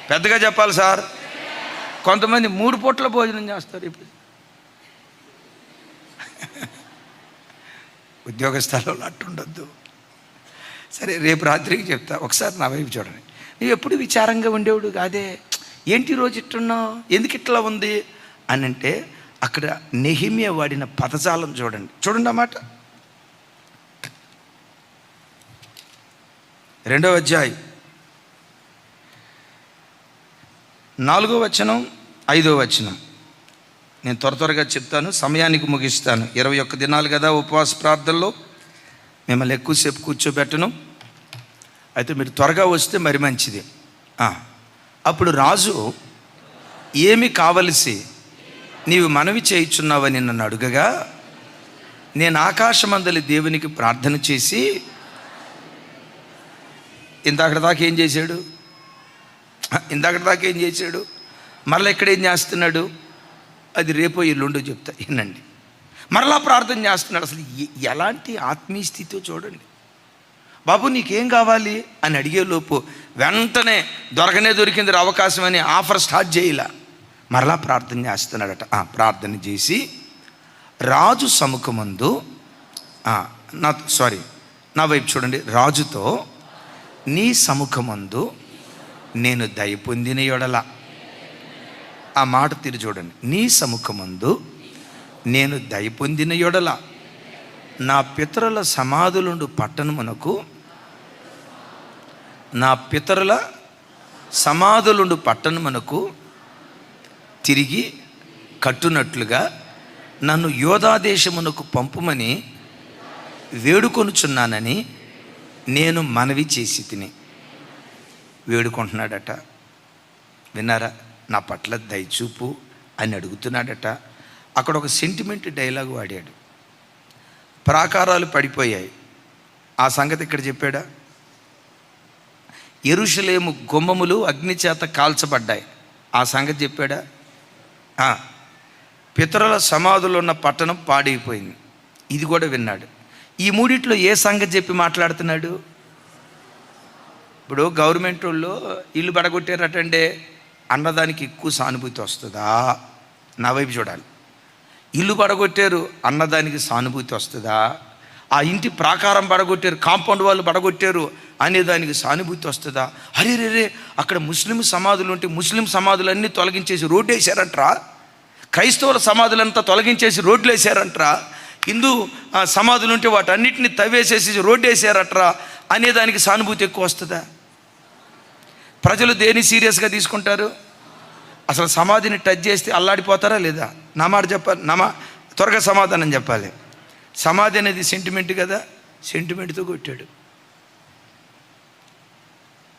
పెద్దగా చెప్పాలి సార్. కొంతమంది 3 పూట్ల భోజనం చేస్తారు ఇప్పుడు. ఉద్యోగ స్థలంలో అట్టుండొద్దు. సరే, రేపు రాత్రికి చెప్తా. ఒకసారి నా వైపు చూడండి. నువ్వు ఎప్పుడు విచారంగా ఉండేవాడు కాదే, ఏంటి రోజు ఇట్టున్నావు, ఎందుకు ఇట్లా ఉంది అని అంటే అక్కడ నెహిమ్యా వాడిన పదజాలం చూడండి అన్నమాట. 2వ అధ్యాయం 4వ వచనం 5వ వచనం. నేను త్వరగా చెప్తాను, సమయానికి ముగిస్తాను. 21 దినాలు కదా ఉపవాస ప్రార్థనలో, మిమ్మల్ని ఎక్కువసేపు కూర్చోబెట్టను. అయితే మీరు త్వరగా వస్తే మరి మంచిది. అప్పుడు రాజు, ఏమి కావలసి నీవు మనవి చేయుచున్నావని నన్ను అడుగగా, నేను ఆకాశమందలి దేవునికి ప్రార్థన చేసి. ఇందాక దాకా ఏం చేశాడు? మరలా ఇక్కడ ఏం చేస్తున్నాడు? అది రేపో ఎల్లుండో చెప్తా, వినండి. మరలా ప్రార్థన చేస్తున్నాడు. అసలు ఎలాంటి ఆత్మీయ స్థితితో చూడండి. బాబు నీకేం కావాలి అని అడిగేలోపు వెంటనే దొరికింది అవకాశం అని ఆఫర్ స్టార్ట్ చేయలా, మరలా ప్రార్థన చేస్తున్నాడట. ప్రార్థన చేసి రాజు సముఖమందు నా వైపు చూడండి, రాజుతో నీ సముఖమందు నేను దయ పొందిన యెడల, ఆ మాట తీరు చూడండి, నీ సముఖమందు నేను దయ పొందిన యెడల నా పితరుల సమాధులుండు పట్టణమునకు, నా పితరుల సమాధులుండు పట్టణమునకు తిరిగి కట్టునట్లుగా నన్ను యోధాదేశమునకు పంపుమని వేడుకొనుచున్నానని నేను మనవి చేసి తిని. వేడుకుంటున్నాడట, విన్నారా? నా పట్ల దయచూపు అని అడుగుతున్నాడట. అక్కడ ఒక సెంటిమెంట్ డైలాగ్ వాడాడు. ప్రాకారాలు పడిపోయాయి, ఆ సంగతి ఇక్కడ చెప్పాడా? యెరూషలేము గుమ్మములు అగ్ని చేత కాల్చబడ్డాయి, ఆ సంగతి చెప్పాడా? పితరుల సమాధులు ఉన్న పట్టణం పాడైపోయింది, ఇది కూడా విన్నాడు. ఈ మూడిట్లో ఏ సంగతి చెప్పి మాట్లాడుతున్నాడు? ఇప్పుడు గవర్నమెంట్ వాళ్ళు ఇల్లు పడగొట్టారటండే అన్నదానికి ఎక్కువ సానుభూతి వస్తుందా? నా వైపు చూడాలి. ఇల్లు పడగొట్టారు అన్నదానికి సానుభూతి వస్తుందా? ఆ ఇంటి ప్రాకారం పడగొట్టారు, కాంపౌండ్ వాళ్ళు పడగొట్టారు అనేదానికి సానుభూతి వస్తుందా? అరే రే అక్కడ ముస్లిం సమాధులు ఉంటే ముస్లిం సమాధులన్నీ తొలగించేసి రోడ్డు వేసారంట్రా, క్రైస్తవుల సమాధులంతా తొలగించేసి రోడ్లు వేసారంట్రా, హిందూ సమాధులు ఉంటే వాటన్నిటిని తవ్వేసేసి రోడ్డు వేసారట్రా అనేదానికి సానుభూతి ఎక్కువ వస్తుందా? ప్రజలు దేని సీరియస్గా తీసుకుంటారు? అసలు సమాధిని టచ్ చేస్తే అల్లాడిపోతారా లేదా? నా మాట చెప్పాలి, త్వరగా సమాధానం చెప్పాలి. సమాధి అనేది సెంటిమెంట్ కదా, సెంటిమెంట్తో కొట్టాడు.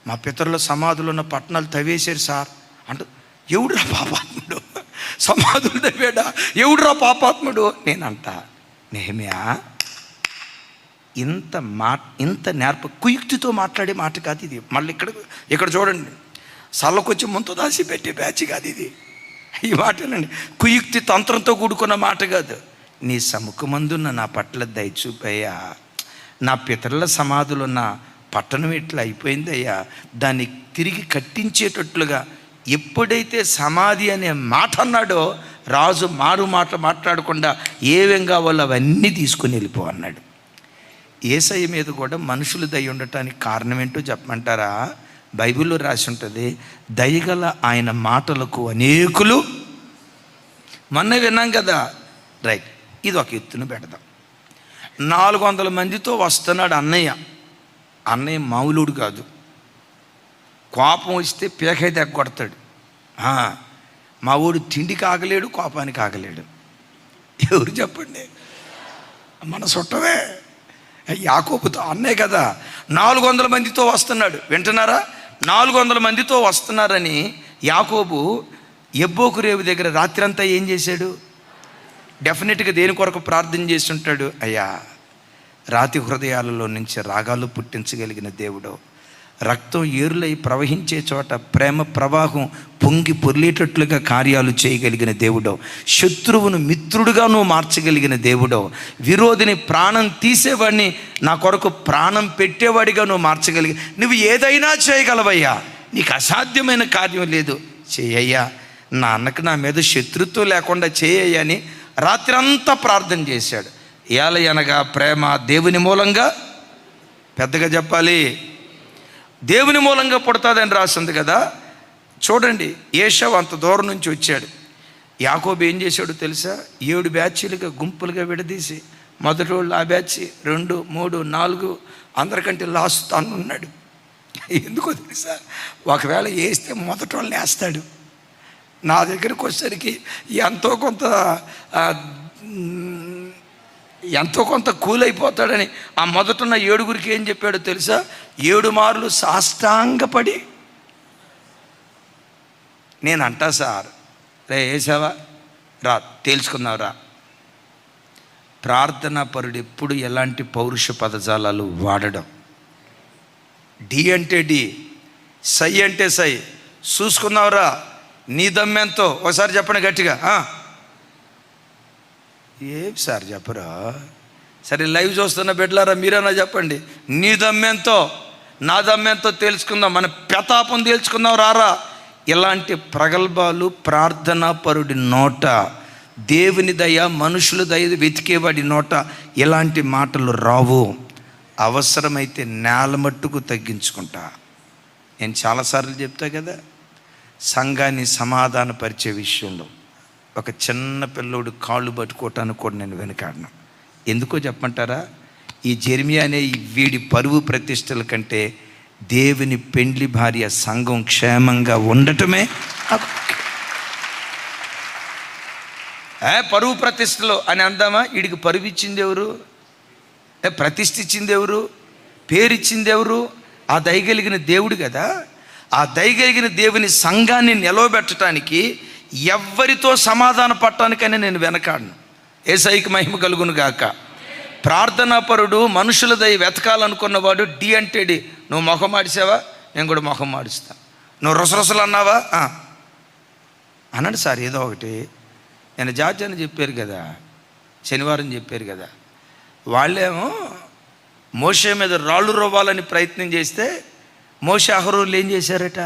మా పితరుల సమాధులు ఉన్న పట్టణాలు తవ్వేశారు సార్ అంటూ, ఎవడురా పాపాత్ముడు? సమాధులు తవ్వాడా? ఎవడురా పాపాత్ముడు? నేనంట, నెహెమ్యా ఇంత కుయుక్తితో మాట్లాడే మాట కాదు ఇది. మళ్ళీ ఇక్కడ చూడండి, సల్లకొచ్చి ముందు దాసి పెట్టే బ్యాచ్ కాదు ఇది. ఈ మాటనండి, కుయుక్తి తంత్రంతో కూడుకున్న మాట కాదు. నీ సముఖమందున్న నా పట్ల దయచూపయ్యా, నా పితరుల సమాధులున్న పట్టణం ఇట్లా అయిపోయిందయ్యా, దాన్ని తిరిగి కట్టించేటట్లుగా. ఎప్పుడైతే సమాధి అనే మాట అన్నాడో రాజు మాట్లాడకుండా ఏవేంగా వాళ్ళు అవన్నీ తీసుకుని వెళ్ళిపో అన్నాడు. యేసయ్య మీద కూడా మనుషులు దయ ఉండటానికి కారణం ఏంటో చెప్పమంటారా? బైబిల్లో రాసి ఉంటుంది, దయగల ఆయన మాటలకు అనేకులు. మొన్న విన్నాం కదా, రైట్, ఇది ఒక ఎత్తున పెడదాం. 400 మందితో వస్తున్నాడు అన్నయ్య మామూలుడు కాదు, కోపం వస్తే పేకైతే ఎగ్గొడతాడు. మా ఊడు తిండికి ఆగలేడు, కోపానికి ఆగలేడు. ఎవరు చెప్పండి? మన చుట్టమే యాకోబుతో అన్నయ్య కదా. 400 మందితో వస్తున్నాడు, వింటున్నారా? 400 మందితో వస్తున్నారని యాకోబు ఎబ్బోకు రేవు దగ్గర రాత్రంతా ఏం చేశాడు? డెఫినెట్గా దేని కొరకు ప్రార్థన చేసి ఉంటాడు? అయ్యా, రాతి హృదయాలలో నుంచి రాగాలు పుట్టించగలిగిన దేవుడు, రక్తం ఏరులై ప్రవహించే చోట ప్రేమ ప్రవాహం పొంగి పొర్లేటట్లుగా కార్యాలు చేయగలిగిన దేవుడో, శత్రువును మిత్రుడుగా నువ్వు మార్చగలిగిన దేవుడో, విరోధిని ప్రాణం తీసేవాడిని నా కొరకు ప్రాణం పెట్టేవాడిగా నువ్వు మార్చగలిగి, నువ్వు ఏదైనా చేయగలవయ్యా, నీకు అసాధ్యమైన కార్యం లేదు, చేయయ్యా. నా అన్నకు నా మీద శత్రుత్వం లేకుండా చేయయ్యా అని రాత్రి అంతా ప్రార్థన చేశాడు. ఏలయనగా ప్రేమ దేవుని మూలంగా, పెద్దగా చెప్పాలి, దేవుని మూలంగా పుడతాదని రాసింది కదా. చూడండి, ఏషావు అంత దూరం నుంచి వచ్చాడు. యాకోబు ఏం చేశాడు తెలుసా? 7 బ్యాచీలుగా గుంపులుగా విడదీసి, మొదటి వాళ్ళు ఆ బ్యాచ్, 2, 3, 4 అందరికంటే లాస్ట్ తాను ఉన్నాడు. ఎందుకో తెలుసా? ఒకవేళ వేస్తే మొదటి వాళ్ళని వేస్తాడు. నా దగ్గరకు వచ్చేసరికి ఎంతో కొంత కూలైపోతాడని ఆ మొదటున్న 7గురికి ఏం చెప్పాడో తెలుసా? 7 మార్లు సాష్టాంగపడి, నేనంటా సార్, రే వేసావా రా తేల్చుకున్నావురా. ప్రార్థనా పరుడు ఎప్పుడు ఎలాంటి పౌరుష పదజాలాలు వాడడం. డి అంటే డి, సై అంటే సై, చూసుకున్నావురా, నీ దమ్మెంతో ఒకసారి చెప్పండి గట్టిగా. ఏం సార్ చెప్పరా? సరే, లైవ్ చూస్తున్న బిడ్డలారా, మీరైనా చెప్పండి, నీ దమ్మెంతో నా దమ్మెంతో తెలుసుకుందాం, మన ప్రతాపం తెలుసుకుందాం రారా. ఇలాంటి ప్రగల్భాలు ప్రార్థనా పరుడి నోట, దేవుని దయ మనుషుల దయ వెతికేవాడి నోట ఇలాంటి మాటలు రావు. అవసరమైతే నేల మట్టుకు తగ్గించుకుంటా. నేను చాలాసార్లు చెప్తా కదా, సంఘాన్ని సమాధానపరిచే విషయంలో ఒక చిన్న పిల్లోడు కాళ్ళు పట్టుకోవటానికి కూడా నేను వెనకాడను. ఎందుకో చెప్పమంటారా? ఈ జెర్మియా అనే వీడి పరువు ప్రతిష్టల కంటే దేవుని పెండ్లి భార్య సంఘం క్షేమంగా ఉండటమే పరువు ప్రతిష్టలు అని అందామా? వీడికి పరువు ఇచ్చింది ఎవరు? ప్రతిష్ఠ ఇచ్చింది ఎవరు? పేరిచ్చింది ఎవరు? ఆ దయగలిగిన దేవుడు కదా. ఆ దయగలిగిన దేవుని సంఘాన్ని నిలవబెట్టడానికి ఎవ్వరితో సమాధాన పడటానికైనా నేను వెనకాడను. యేసయ్యకి మహిమ కలుగును గాక. ప్రార్థనాపరుడు, మనుషుల దయ వెతకాలనుకున్నవాడు డి అంటే డి. నువ్వు మొహం మాడిసావా? నేను కూడా మొహం మాడుస్తా. నువ్వు రొసరొసలు అన్నావా? అన్నాడు సార్ ఏదో ఒకటి. నేను జార్జ్ అని చెప్పారు కదా, శనివారం చెప్పారు కదా, వాళ్ళేమో మోషే మీద రాళ్ళు రువ్వాలని ప్రయత్నం చేస్తే మోషే అహరోన్లు ఏం చేశారట?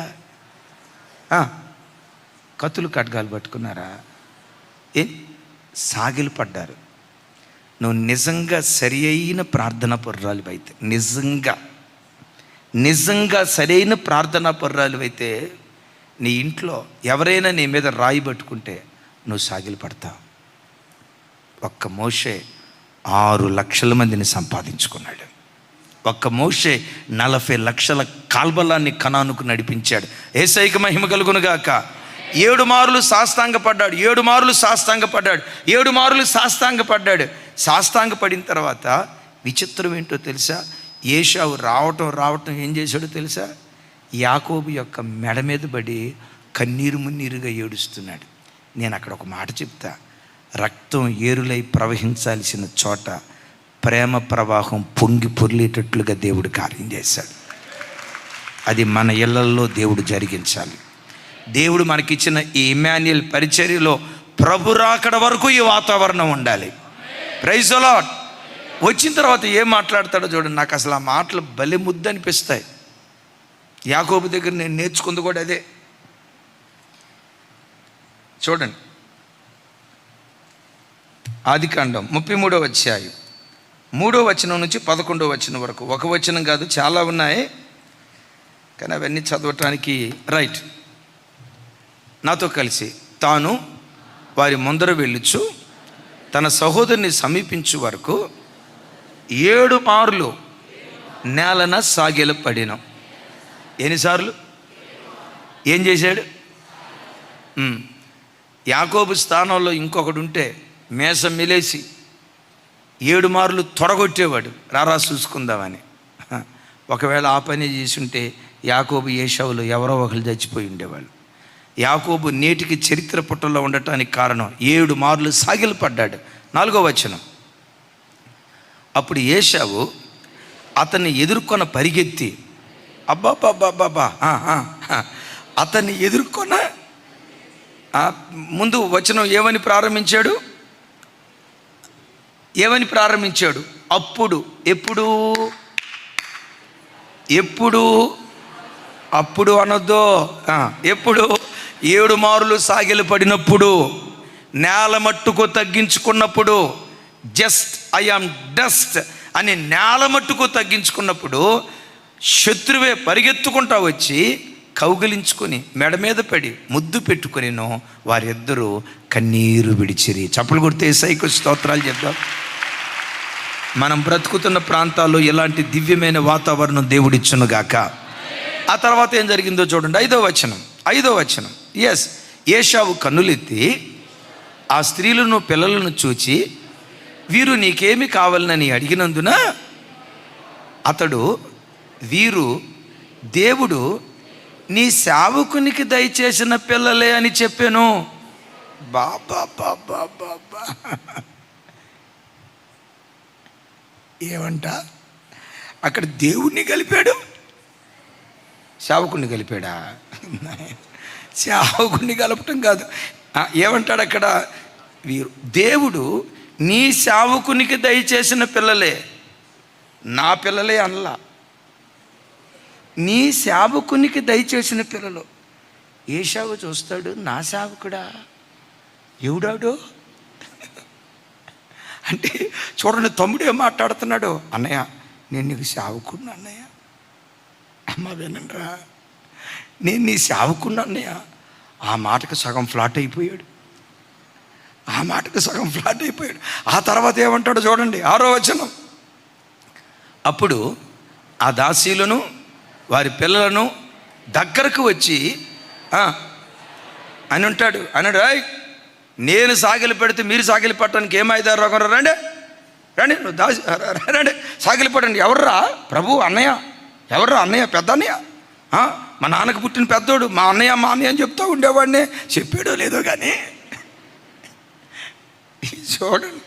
కత్తులు ఖడ్గాలు పట్టుకున్నారా? సాగిలు పడ్డారు. నువ్వు నిజంగా సరి అయిన ప్రార్థనా పరురాలు అయితే, నిజంగా సరైన ప్రార్థనా పరురాలు అయితే నీ ఇంట్లో ఎవరైనా నీ మీద రాయి పట్టుకుంటే నువ్వు సాగిలు పడతావు. ఒక్క మోషే 6 లక్షల మందిని సంపాదించుకున్నాడు. ఒక్క మోషే 40 లక్షల కాల్బలాన్ని కనానుకు నడిపించాడు. యేసయ్యకి మహిమ కలుగును గాక. 7 మార్లు సాష్టాంగపడ్డాడు. 7 మార్లు సాష్టాంగపడ్డాడు. 7 మార్లు సాష్టాంగపడ్డాడు. సాష్టాంగపడిన తర్వాత విచిత్రం ఏంటో తెలుసా? ఏశావు రావటం ఏం చేశాడో తెలుసా? యాకోబు యొక్క మెడ మీద పడి కన్నీరు మున్నీరుగా ఏడుస్తున్నాడు. నేను అక్కడ ఒక మాట చెప్తా. రక్తం ఏరులై ప్రవహించాల్సిన చోట ప్రేమ ప్రవాహం పొంగి పొర్లేటట్లుగా దేవుడు కార్యం చేశాడు. అది మన ఇళ్లల్లో దేవుడు జరిగించాలి. దేవుడు మనకిచ్చిన ఈ ఇమ్మాన్యుయల్ పరిచర్యలో ప్రభు రాకడ వరకు ఈ వాతావరణం ఉండాలి. Praise the Lord. వచ్చిన తర్వాత ఏం మాట్లాడతాడో చూడండి. నాకు అసలు ఆ మాటలు భలే ముద్దు అనిపిస్తాయి. యాకోబు దగ్గర నేను నేర్చుకుంది కూడా అదే. చూడండి, ఆదికాండం 33వ అధ్యాయం 3వ వచనం నుంచి 11వ వచనం వరకు. ఒక వచనం కాదు, చాలా ఉన్నాయి, కానీ అవన్నీ చదవటానికి రైట్. నాతో కలిసి, తాను వారి ముందర వెళ్ళుచు తన సహోదరుని సమీపించు వరకు 7 మార్లు నేలన సాగిల పడిన. ఎన్నిసార్లు? ఏం చేశాడు? యాకోబు స్థానంలో ఇంకొకడు ఉంటే మేసం మిలేసి 7 మార్లు తొడగొట్టేవాడు, రారా చూసుకుందామని. ఒకవేళ ఆ పని చేసుంటే యాకోబు ఏశావులో ఎవరో ఒకరు చచ్చిపోయి ఉండేవాళ్ళు. యాకోబు నేటికి చరిత్ర పుటల్లో ఉండటానికి కారణం 7 మార్లు సాగిలు పడ్డాడు. 4వ వచనం. అప్పుడు ఏశావు అతన్ని ఎదుర్కొన్న పరిగెత్తి, అబ్బాబ్బాబ్బాబ్బా అతన్ని ఎదుర్కొన్న ముందు వచనం ఏమని ప్రారంభించాడు? అప్పుడు. ఎప్పుడు అనొద్దు. ఎప్పుడు? 7 మార్లు సాగిలు పడినప్పుడు, నేల మట్టుకు తగ్గించుకున్నప్పుడు, జస్ట్ ఐ యామ్ డస్ట్ అని నేల మట్టుకు తగ్గించుకున్నప్పుడు శత్రువే పరిగెత్తుకుంటా వచ్చి కౌగిలించుకొని మెడ మీద పడి ముద్దు పెట్టుకొనిను వారిద్దరూ కన్నీరు విడిచిరి. చప్పలు కొడితే యేసయ్యకు స్తోత్రాలు చెప్దాం. మనం బ్రతుకుతున్న ప్రాంతాల్లో ఇలాంటి దివ్యమైన వాతావరణం దేవుడిచ్చునుగాక. ఆ తర్వాత ఏం జరిగిందో చూడండి. 5వ వచనం. ఎస్, ఏశావు కన్నులెత్తి ఆ స్త్రీలను పిల్లలను చూచి, వీరు నీకేమి కావాలని అడిగినందున అతడు, వీరు దేవుడు నీ సేవకునికి దయచేసిన పిల్లలే అని చెప్పాను. బాబా ఏమంట? అక్కడ దేవుణ్ణి కలిపాడు, సేవకుణ్ణి కలిపాడా? సేవకుణ్ణి కలపటం కాదు. ఏమంటాడు అక్కడ? వీరు దేవుడు నీ సేవకునికి దయచేసిన పిల్లలే, నా పిల్లలే అనలా, నీ సేవకునికి దయచేసిన పిల్లలు. ఏశావు చూస్తాడు, నా సేవకుడా ఎవడాడు అంటే చూడండి, తమ్ముడే మాట్లాడుతున్నాడు, అన్నయ్య నేను నీకు సేవకున్నా అన్నయ్య, అమ్మ వినండ్రా, నేను నీ సేవకున్నా అన్నయ్య. ఆ మాటకు సగం ఫ్లాట్ అయిపోయాడు, ఆ మాటకు సగం ఫ్లాట్ అయిపోయాడు. ఆ తర్వాత ఏమంటాడు చూడండి, 6వ వచనం. అప్పుడు ఆ దాసీలను వారి పిల్లలను దగ్గరకు వచ్చి అని ఉంటాడు, అన్నాడు, రాయ్ నేను సాగిలి పెడితే మీరు సాగిలి పట్టడానికి ఏమైదారు రోగం, రండి రండి, నువ్వు దాసి రండి సాగిలి పట్టండి. ఎవర్రా ప్రభు? అన్నయ్య. ఎవర్రా అన్నయ్య? పెద్ద అన్నయ్య, మా నాన్నకు పుట్టిన పెద్దోడు, మా అన్నయ్య మా అన్నయ్య అని చెప్తూ ఉండేవాడిని, చెప్పాడో లేదో కానీ. చూడండి,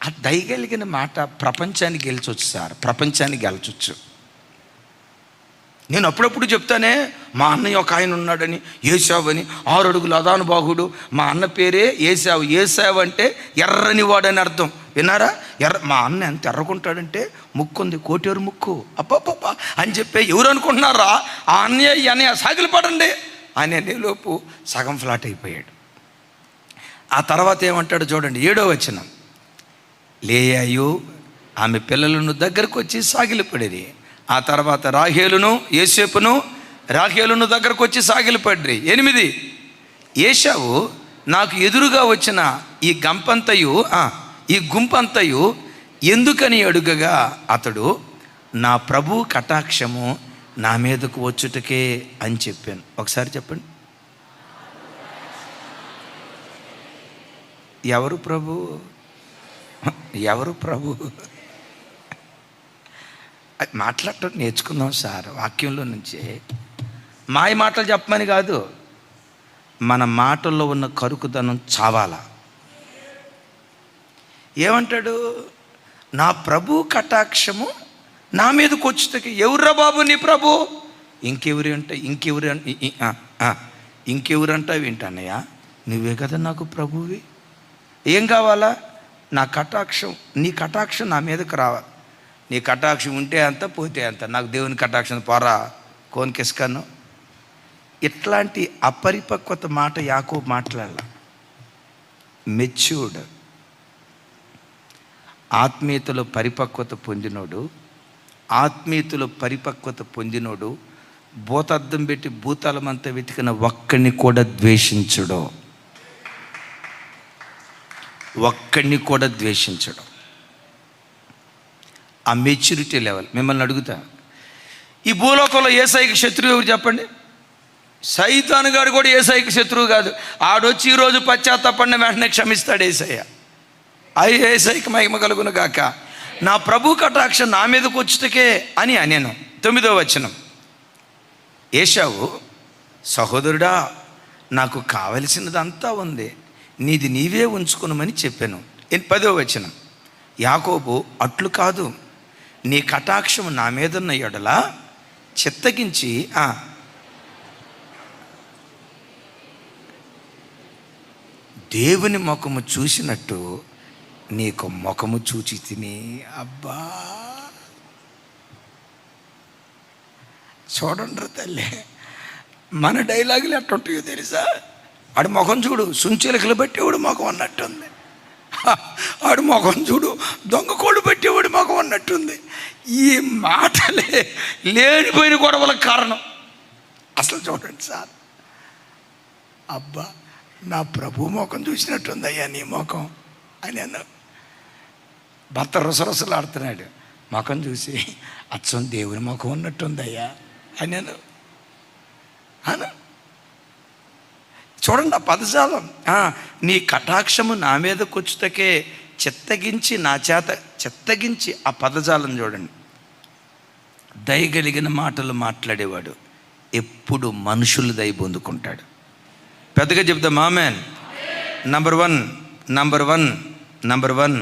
ఆ దయగలిగిన మాట ప్రపంచానికి గెలిచొచ్చు సార్, ప్రపంచానికి గెలిచొచ్చు. నేను అప్పుడప్పుడు చెప్తానే, మా అన్నయ్య ఒక ఆయన ఉన్నాడని, ఏశావు అని, 6 అడుగుల అదానుబాహుడు, మా అన్న పేరే ఏశావు. ఏశావు అంటే ఎర్రని వాడని అర్థం, విన్నారా? మా అన్న ఎంత ఎర్రకుంటాడంటే ముక్కు ఉంది, కోటేరు ముక్కు, అప్పప్ప అని చెప్పి ఎవరు అనుకుంటున్నారా? ఆ అన్నయ్య సాగిలి పడండి అని అనేలోపు సగం ఫ్లాట్ అయిపోయాడు. ఆ తర్వాత ఏమంటాడు చూడండి, 7వ వచనం. లేయాయు ఆమె పిల్లలను దగ్గరకు వచ్చి సాగిలిపడేది. ఆ తర్వాత రాహేలును యోసేపును రాహేలును దగ్గరకు వచ్చి సాగిలిపడ్రి. 8 ఏశావు నాకు ఎదురుగా వచ్చిన ఈ గుంపంతయు ఎందుకని అడుగగా అతడు, నా ప్రభు కటాక్షము నా మీదకు వచ్చుటకే అని చెప్పాను. ఒకసారి చెప్పండి, ఎవరు ప్రభు? ఎవరు ప్రభు? మాట్లాడటం నేర్చుకుందాం సార్, వాక్యంలో నుంచే. మాయ మాటలు చెప్పమని కాదు, మన మాటల్లో ఉన్న కరుకుదనం చావాలా. ఏమంటాడు? నా ప్రభు కటాక్షము నా మీదకి వచ్చుటకి. ఎవర్రా బాబు నీ ప్రభు? ఇంకెవరంటావు ఏంటన్నయ్య? నువ్వే కదా నాకు ప్రభువి. ఏం కావాలా? నా కటాక్షం, నీ కటాక్షం నా మీదకి రావాలి. నీ కటాక్షం ఉంటే అంత, పోతే అంత. నాకు దేవుని కటాక్షం పోరా కోన్కిస్కాను. ఇట్లాంటి అపరిపక్వత మాట యాకోబు మాట్లాడాల. మెచ్యూర్డ్, ఆత్మీయతలో పరిపక్వత పొందినోడు భూతార్థం పెట్టి భూతాలమంతా వెతికిన ఒక్కడిని కూడా ద్వేషించడు. ఆ మెచ్యూరిటీ లెవెల్. మిమ్మల్ని అడుగుతా, ఈ భూలోకంలో యేసయ్యకి శత్రువు ఎవరు చెప్పండి? సైతాను గారు కూడా యేసయ్యకి శత్రువు కాదు. ఆడొచ్చి ఈరోజు పశ్చాత్తాపడిన వెంటనే క్షమిస్తాడు యేసయ్య. యేసయ్యకి మహిమ కలుగును గాక. నా ప్రభు కటాక్షం నా మీదకు వచ్చుటకే అని అనేను. 9వ వచనం. ఏశావు, సహోదరుడా నాకు కావలసినదంతా ఉంది, నీది నీవే ఉంచుకునమని చెప్పాను. 10వ వచనం. యాకోబు, అట్లు కాదు, నీ కటాక్షం నా మీదున్న ఎడల చిత్తగించి దేవుని ముఖము చూసినట్టు నీకు ముఖము చూచి తిని. అబ్బా చూడండి తల్లి, మన డైలాగులు ఎట్టుంటాయో తెలుసా? ఆడు ముఖం చూడు, సుంచెలకలు పెట్టేవాడు ముఖం అన్నట్టుంది. ఆడు ముఖం చూడు, దొంగ కోళ్ళు పెట్టేవాడు ముఖం అన్నట్టుంది. ఈ మాటలే లేనిపోయిన గొడవలకు కారణం. అసలు చూడండి సార్, అబ్బా నా ప్రభు ముఖం చూసినట్టుంది అయ్యా నీ ముఖం అని అన్నాను. భర్త రుసరుసలాడుతున్నాడు, ముఖం చూసి అచ్చం దేవుని ముఖం ఉన్నట్టుంది అయ్యా అని అను. చూడండి ఆ పదజాలం. నీ కటాక్షము నా మీదకు వచ్చుటకే చిత్తగించి నా చేత చిత్తగించి. ఆ పదజాలం చూడండి. దయగలిగిన మాటలు మాట్లాడేవాడు ఎప్పుడు మనుషులు దయ పొందుకుంటాడు. పెద్దగా చెప్దాం ఆమేన్. నంబర్ వన్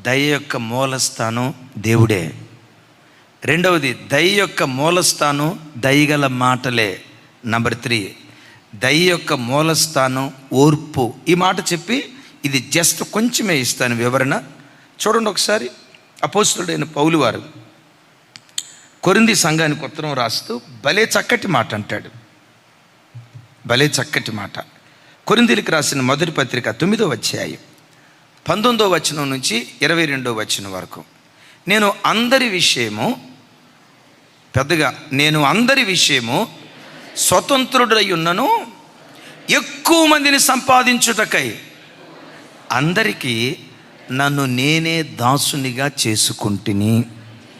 దయ యొక్క మూలస్థానం దేవుడే. రెండవది, దయ యొక్క మూలస్థానం దయగల మాటలే. నంబర్ 3, దయ యొక్క మూలస్థానం ఓర్పు. ఈ మాట చెప్పి ఇది జస్ట్ కొంచెమే ఇస్తాను వివరణ. చూడండి ఒకసారి. అపోస్తలుడైన పౌలు వారు కొరింథీ సంఘానికి ఉత్తరం రాస్తూ భలే చక్కటి మాట అంటాడు. భలే చక్కటి మాట. కొరింథీలకు రాసిన మొదటి పత్రిక 9వ అధ్యాయం 19వ వచనం నుంచి 22వ వచనం వరకు. నేను అందరి విషయము స్వతంత్రుడై ఉన్నను, ఎక్కువ మందిని సంపాదించుటకై అందరికీ నన్ను నేనే దాసునిగా చేసుకుంటుని.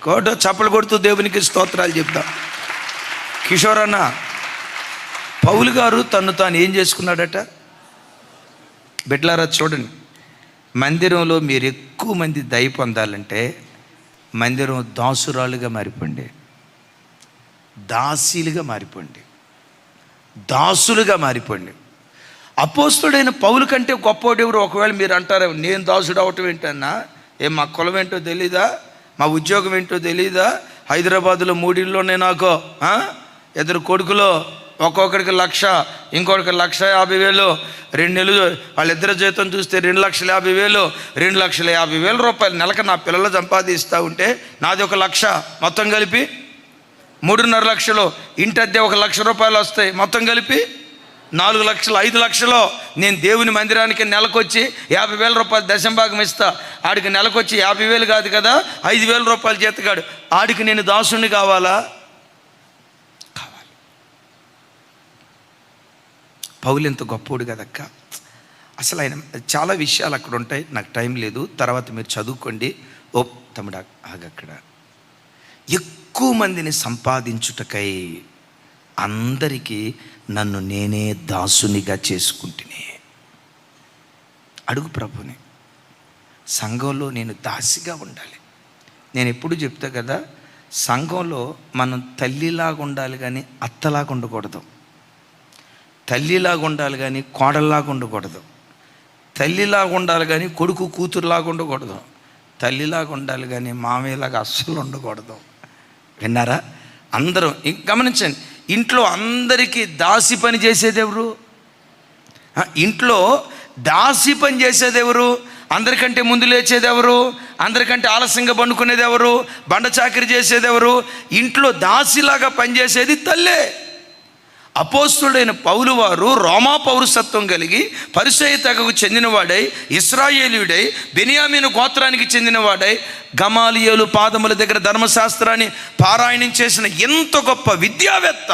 కోట చప్పలు కొడుతూ దేవునికి స్తోత్రాలు చెప్తాం. కిషోర్ అన్న, పౌలు గారు తను తాను ఏం చేసుకున్నాడట? బిడ్డలారా చూడండి, మందిరంలో మీరు ఎక్కువ మంది దయ పొందాలంటే మందిరం దాసురాలుగా మారిపోండి, దాసీలుగా మారిపోండి, దాసులుగా మారిపోండి. అపోస్తలుడైన పౌలు కంటే గొప్పవాడు ఎవరు? ఒకవేళ మీరు అంటారు నేను దాసుడు అవటం ఏంటన్నా, మా కులం ఏంటో తెలీదా, మా ఉద్యోగం ఏంటో తెలీదా, హైదరాబాదులో 3 ఇళ్ళునే నాకు 2 కొడుకులు, ఒక్కొక్కడికి 1,00,000, ఇంకొకరికి 1,50,000, 2 నెలలు వాళ్ళిద్దరి జీతం చూస్తే 2,50,000, 2,50,000 రూపాయలు నెలకు నా పిల్లలు సంపాదిస్తూ ఉంటే నాది 1,00,000, మొత్తం కలిపి 3.5 లక్షలు. ఇంటి అద్దె 1,00,000 రూపాయలు వస్తాయి, మొత్తం కలిపి 4 లక్షలు, 5 లక్షలు. నేను దేవుని మందిరానికి నెలకొచ్చి 50,000 రూపాయలు దశంభాగం ఇస్తా. ఆడికి నెలకొచ్చి 50,000 కాదు కదా, 5,000 రూపాయలు జీతగాడు. ఆడికి నేను దాసుని కావాలా? కావాలి. పౌలు ఎంత గొప్పోడు కదక్క. అసలు ఆయన చాలా విషయాలు అక్కడ ఉంటాయి, నాకు టైం లేదు, తర్వాత మీరు చదువుకోండి. ఓ తమ్ముడు ఆగక్కడ. ఎక్కువ మందిని సంపాదించుటకై అందరికీ నన్ను నేనే దాసునిగా చేసుకుంటుని. అడుగు ప్రభుని, సంఘంలో నేను దాసిగా ఉండాలి. నేను ఎప్పుడు చెప్తా కదా, సంఘంలో మనం తల్లిలాగా ఉండాలి కానీ అత్తలాగా ఉండకూడదు, తల్లిలాగా ఉండాలి కానీ కోడల్లాగా ఉండకూడదు, తల్లిలాగా ఉండాలి కానీ కొడుకు కూతురులాగా ఉండకూడదు, తల్లిలాగా ఉండాలి కానీ మామయ్యలాగా అస్సలు ఉండకూడదు. విన్నారా? అందరం గమనించండి. ఇంట్లో అందరికీ దాసి పని చేసేది ఎవరు? ఇంట్లో దాసి పని చేసేది ఎవరు? అందరికంటే ముందు లేచేది ఎవరు? అందరికంటే ఆలస్యంగా పండుకునేది ఎవరు? బండ చాకిరి చేసేది ఎవరు? ఇంట్లో దాసిలాగా పనిచేసేది తల్లే. అపోస్తలుడైన పౌలు వారు రోమా పౌరసత్వం కలిగి పరిసయ్య తెగకు చెందినవాడై, ఇశ్రాయేలీయుడై, బెన్యామీను గోత్రానికి చెందినవాడై, గమాలియేలు పాదముల దగ్గర ధర్మశాస్త్రాన్ని పారాయణం చేసిన ఎంత గొప్ప విద్యావేత్త.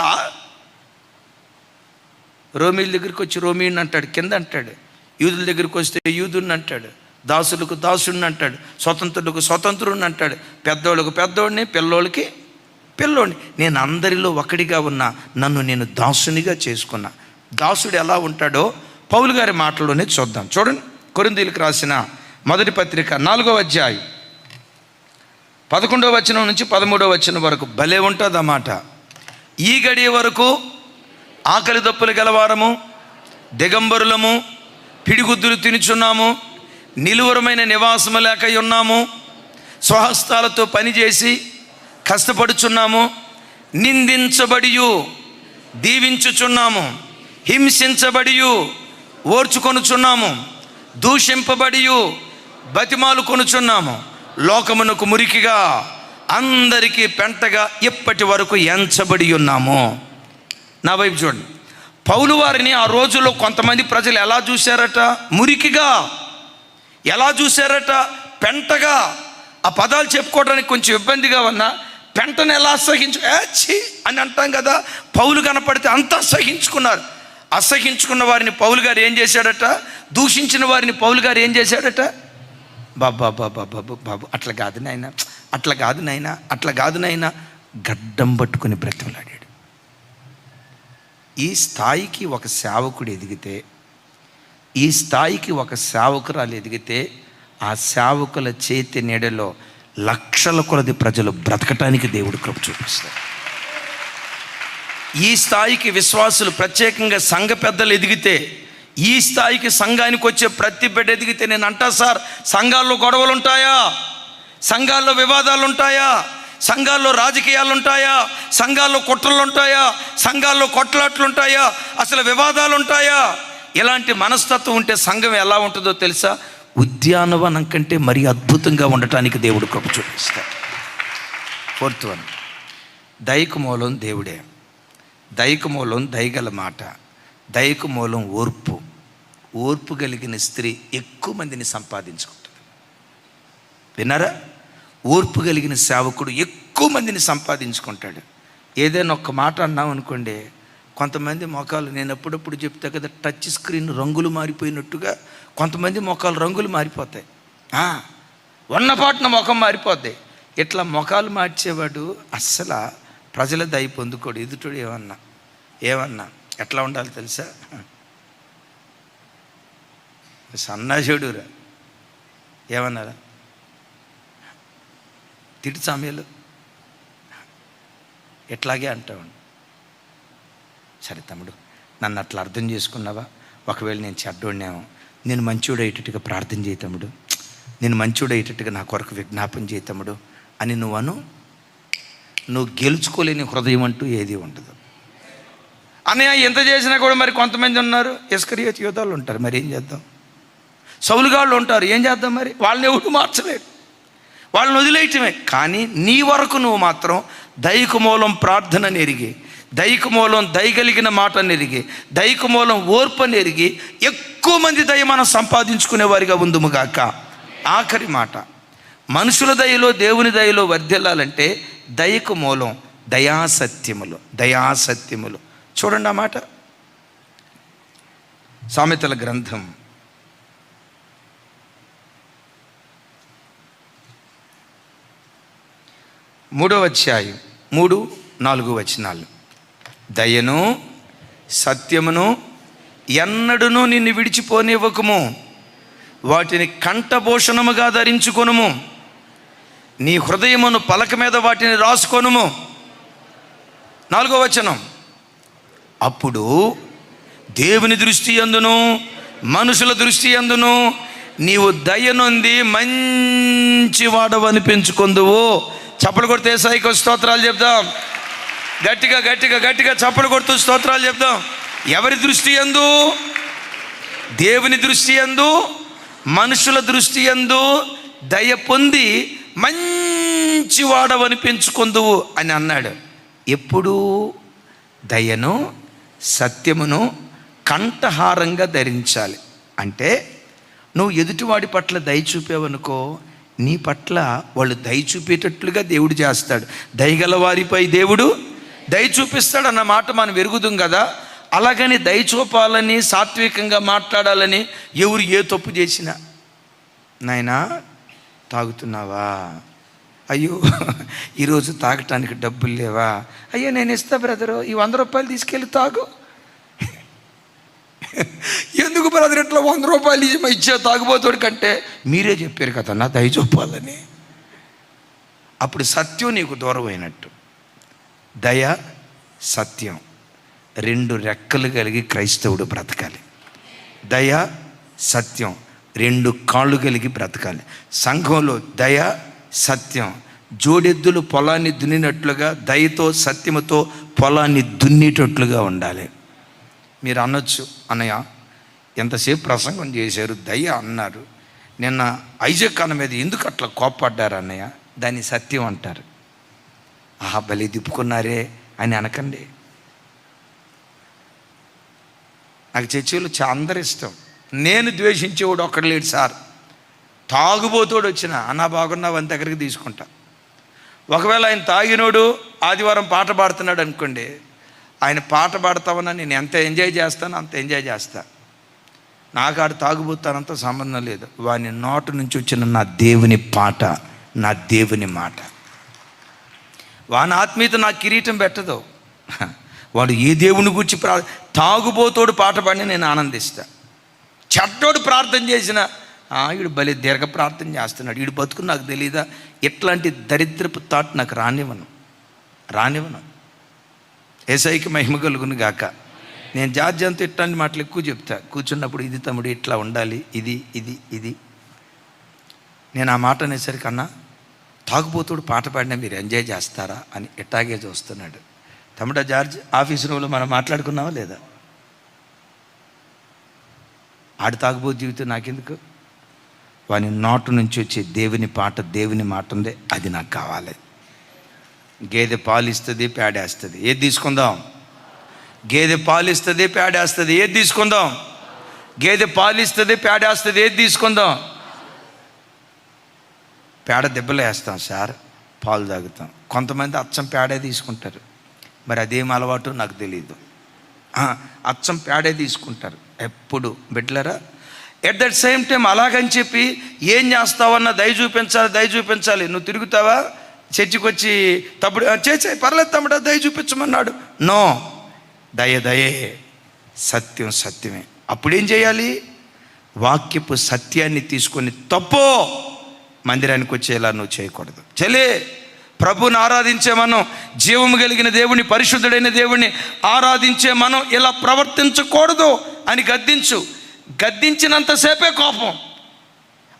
రోమీల దగ్గరికి వచ్చి రోమీని అంటాడు, కింద అంటాడు. యూదుల దగ్గరికి వస్తే యూదుని అంటాడు, దాసులకు దాసుడిని అంటాడు, స్వతంత్రులకు స్వతంత్రుడిని అంటాడు, పెద్దోళ్ళకు పెద్దోడిని, పిల్లోళ్ళకి పిల్లోడిని. నేను అందరిలో ఒకడిగా ఉన్నా, నన్ను నేను దాసునిగా చేసుకున్నా. దాసుడు ఎలా ఉంటాడో పౌలు గారి మాటలోనే చూద్దాం. చూడండి, కొరింథీయులకు రాసిన మొదటి పత్రిక 4వ అధ్యాయం 11వ వచనం నుంచి 13వ వచనం వరకు భలే ఉంటుంది అన్నమాట. ఈ గడియ వరకు ఆకలి దప్పులు గలవారము, దిగంబరులము, పిడిగుద్దులు తినుచున్నాము, నిలువరమైన నివాసము లేక ఉన్నాము, స్వహస్తాలతో పనిచేసి కష్టపడుచున్నాము, నిందించబడియు దీవించుచున్నాము, హింసించబడియు ఓర్చుకొనుచున్నాము, దూషింపబడియు బతిమాలు కొనుచున్నాము, లోకమునకు మురికిగా అందరికీ పెంటగా ఇప్పటి వరకు ఎంచబడి ఉన్నాము. నా వైపు చూడండి. పౌలు వారిని ఆ రోజుల్లో కొంతమంది ప్రజలు ఎలా చూశారట? మురికిగా. ఎలా చూశారట? పెంటగా. ఆ పదాలు చెప్పుకోవడానికి కొంచెం ఇబ్బందిగా ఉన్నా, పెంటను ఎలా అసహించు అని అంటాం కదా. పౌలు కనపడితే అంత అసహించుకున్నారు. అసహించుకున్న వారిని పౌలు గారు ఏం చేశాడట? దూషించిన వారిని పౌలు గారు ఏం చేశాడట? బాబు అట్లా కాదు నాయన, అట్లా కాదు నాయన, అట్లా కాదు నాయన, గడ్డం పట్టుకుని బ్రతిమలాడాడు. ఈ స్థాయికి ఒక సేవకుడు ఎదిగితే, ఈ స్థాయికి ఒక సేవకురాలు ఎదిగితే, ఆ సేవకుల చేతి నీడలో లక్షల కొలది ప్రజలు బ్రతకటానికి దేవుడు కృప చూపిస్తారు. ఈ స్థాయికి విశ్వాసులు, ప్రత్యేకంగా సంఘ పెద్దలు ఎదిగితే, ఈ స్థాయికి సంఘానికి వచ్చే ప్రతి బిడ్డ ఎదిగితే, నేను అంటా సార్, సంఘాల్లో గొడవలు ఉంటాయా? సంఘాల్లో వివాదాలు ఉంటాయా? సంఘాల్లో రాజకీయాలు ఉంటాయా? సంఘాల్లో కుట్రలు ఉంటాయా? సంఘాల్లో కొట్లాట్లు ఉంటాయా? అసలు వివాదాలు ఉంటాయా? ఇలాంటి మనస్తత్వం ఉంటే సంఘం ఎలా ఉంటుందో తెలుసా? ఉద్యానవనం కంటే మరీ అద్భుతంగా ఉండటానికి దేవుడు కృప చూపిస్తాడు. 4th వన్, దయకు మూలం దేవుడే. దయకు మూలం దయగల మాట, దయకు మూలం ఓర్పు. ఓర్పు కలిగిన స్త్రీ ఎక్కువ మందిని సంపాదించుకుంటుంది. విన్నారా? ఓర్పు కలిగిన సేవకుడు ఎక్కువ మందిని సంపాదించుకుంటాడు. ఏదైనా ఒక్క మాట అన్నాం అనుకోండి, కొంతమంది మొఖాలు, నేను ఎప్పుడప్పుడు చెప్తా కదా, టచ్ స్క్రీన్ రంగులు మారిపోయినట్టుగా కొంతమంది మొఖాలు రంగులు మారిపోతాయి. ఉన్నపాటున ముఖం మారిపోద్ది. ఇట్లా ముఖాలు మార్చేవాడు అస్సలు ప్రజల దయ పొందుకోడు. ఎదుటోడు ఏమన్నా ఎట్లా ఉండాలి తెలుసా? సన్నాసుడురా, ఏమన్నారా? తిటి సమయాలు ఎట్లాగే అంటావండి. సరే తమ్ముడు, నన్ను అట్లా అర్థం చేసుకున్నావా? ఒకవేళ నేను చెడ్డోడినేమో, నేను మంచోడు అయ్యేటట్టుగా ప్రార్థన చేయి తమ్ముడు, నేను మంచోడు అయ్యేటట్టుగా నా కొరకు విజ్ఞాపన చేయి తమ్ముడు అని నువ్వు గెలుచుకోలేని హృదయం అంటూ ఏది ఉండదు. అన్నయ్య ఎంత చేసినా కూడా మరి కొంతమంది ఉన్నారు, ఇస్కరియోతు యోధాలు ఉంటారు. మరి ఏం చేద్దాం? సౌలుగాళ్ళు ఉంటారు, ఏం చేద్దాం? మరి వాళ్ళని ఎవరు మార్చలేడు, వాళ్ళని వదిలేయటమే. కానీ నీ వరకు నువ్వు మాత్రం దయకు మూలం ప్రార్థన నెరిగి, దయకు మూలం దయగలిగిన మాట నెరిగి, దయకు మూలం ఓర్పు నెరిగి ఎక్కువ మంది దయ మనం సంపాదించుకునే వారిగా ఉందుముగాక. ఆఖరి మాట, మనుషుల దయలో దేవుని దయలో వర్ధిల్లాలంటే దయకు మూలం దయాసత్యములు. దయాసత్యములు చూడండి ఆ మాట. సామెతల గ్రంథం 3వ అధ్యాయం 3-4 వచనాలు. దయను సత్యమును ఎన్నడును నిన్ను విడిచిపోనివ్వకము, వాటిని కంఠభూషణముగా ధరించుకొనుము, నీ హృదయమును పలక మీద వాటిని రాసుకొనుము. 4వ వచనం, అప్పుడు దేవుని దృష్టి యందును మనుషుల దృష్టి యందును నీవు దయనుంది మంచి వాడవని పెంచుకొందువు. చప్పలు కొడితే యేసయ్యకు స్తోత్రాలు చెప్దాం. గట్టిగా గట్టిగా గట్టిగా చప్పలు కొడుతూ స్తోత్రాలు చెప్దాం. ఎవరి దృష్టి యందు? దేవుని దృష్టి యందు మనుషుల దృష్టి యందు దయ పొంది మంచి వాడవని పెంచుకొందువు అని అన్నాడు. ఎప్పుడు? దయను సత్యమును కంఠహారంగా ధరించాలి. అంటే నువ్వు ఎదుటివాడి పట్ల దయ చూపావనుకో, నీ పట్ల వాళ్ళు దయ చూపేటట్లుగా దేవుడు చేస్తాడు. దయగల వారిపై దేవుడు దయ చూపిస్తాడు అన్న మాట మనం ఎరుగుదాం కదా. అలాగని దయ చూపాలని, సాత్వికంగా మాట్లాడాలని ఎవరు ఏ తప్పు చేసినా, నాయనా తాగుతున్నావా? అయ్యో ఈరోజు తాగటానికి డబ్బులు లేవా? అయ్యో నేను ఇస్తా బ్రదరు, ఈ 100 రూపాయలు తీసుకెళ్ళి తాగు. ఎందుకు బ్రదర్ ఇట్లా 100 రూపాయలు ఇచ్చే తాగుబోతాడు కంటే మీరే చెప్పారు కదా నా దయ చూపాలని. అప్పుడు సత్యం నీకు దూరం అయినట్టు. దయ సత్యం 2 రెక్కలు కలిగి క్రైస్తవుడు బ్రతకాలి. దయ సత్యం 2 కాళ్ళు కలిగి బ్రతకాలి. సంఘంలో దయ సత్యం జోడెద్దులు పొలాన్ని దున్నినట్లుగా దయతో సత్యముతో పొలాన్ని దున్నేటట్లుగా ఉండాలి. మీరు అనొచ్చు, అన్నయ్య ఎంతసేపు ప్రసంగం చేశారు, దయ అన్నారు, నిన్న ఐజక్ అన్న మీద ఎందుకు అట్లా కోప్పడ్డారు అన్నయ్య? దాన్ని సత్యం అంటారు. ఆహా బలి దిప్పుకున్నారే అని అనకండి. నాకు చర్చిలో అందరు ఇష్టం. నేను ద్వేషించేవాడు ఒక్కడు లేడు సార్. తాగుబోతోడు వచ్చిన అన్నా బాగున్నావు అని దగ్గరికి తీసుకుంటా. ఒకవేళ ఆయన తాగినోడు ఆదివారం పాట పాడుతున్నాడు అనుకోండి, ఆయన పాట పాడతామన్నా నేను ఎంత ఎంజాయ్ చేస్తానో అంత ఎంజాయ్ చేస్తా. నాకు ఆడు తాగుబోతానంత సంబంధం లేదు. వాని నోటు నుంచి వచ్చిన నా దేవుని పాట, నా దేవుని మాట. వాని ఆత్మీయత నాకు కిరీటం పెట్టదు. వాడు ఏ దేవుని గురించి తాగుబోతోడు పాట పాడిని నేను ఆనందిస్తా. చెడ్డోడు ప్రార్థన చేసిన వీడు భలే దీర్ఘ ప్రార్థన చేస్తున్నాడు, వీడు బతుకు నాకు తెలీదా, ఇట్లాంటి దరిద్రపు థాట్ నాకు రానివ్వను. యేసయ్యకి మహిమ కలుగును గాక. నేను జార్జంతో ఇట్లాంటి మాటలు ఎక్కువ చెప్తా. కూర్చున్నప్పుడు ఇది తమ్ముడు ఇట్లా ఉండాలి, ఇది ఇది ఇది. నేను ఆ మాట అనేసరికి అన్నా తాగుబోతుడు పాట పాడినా మీరు ఎంజాయ్ చేస్తారా అని ఎట్టాగే చూస్తున్నాడు. తమ్ముడా జార్జ్, ఆఫీస్ రూమ్లో మనం మాట్లాడుకున్నావా లేదా? ఆడు తాగుబోతు జీవితం నాకెందుకు? వాని నోటు నుంచి వచ్చే దేవుని పాట, దేవుని మాట ఉంది, అది నాకు కావాలి. గేదె పాలిస్తుంది, పేడేస్తుంది, ఏది తీసుకుందాం? గేదె పాలిస్తుంది, పేడేస్తుంది, ఏది తీసుకుందాం? గేదె పాలిస్తుంది, పేడేస్తుంది, ఏది తీసుకుందాం? పేడ దెబ్బలు వేస్తాం సార్, పాలు తాగుతాం. కొంతమంది అచ్చం పేడే తీసుకుంటారు, మరి అదేం అలవాటు నాకు తెలియదు. అచ్చం పేడే తీసుకుంటారు ఎప్పుడు బిడ్డలరా. ఎట్ దట్ సేమ్ టైం అలాగని చెప్పి ఏం చేస్తావన్న దయ చూపించాలి. నువ్వు తిరుగుతావా చర్చికి వచ్చి, తప్పుడు చేసే పర్లేదు తమ్ముడా దయ చూపించమన్నాడు. నో, దయే, సత్యం సత్యమే. అప్పుడేం చేయాలి? వాక్యపు సత్యాన్ని తీసుకొని తప్పో మందిరానికి వచ్చేలా నువ్వు చేయకూడదు. చెలే, ప్రభుని ఆరాధించే మనం, జీవము కలిగిన దేవుని, పరిశుద్ధుడైన దేవుణ్ణి ఆరాధించే మనం ఇలా ప్రవర్తించకూడదు అని గద్దించు. గద్దించినంతసేపే కోపం.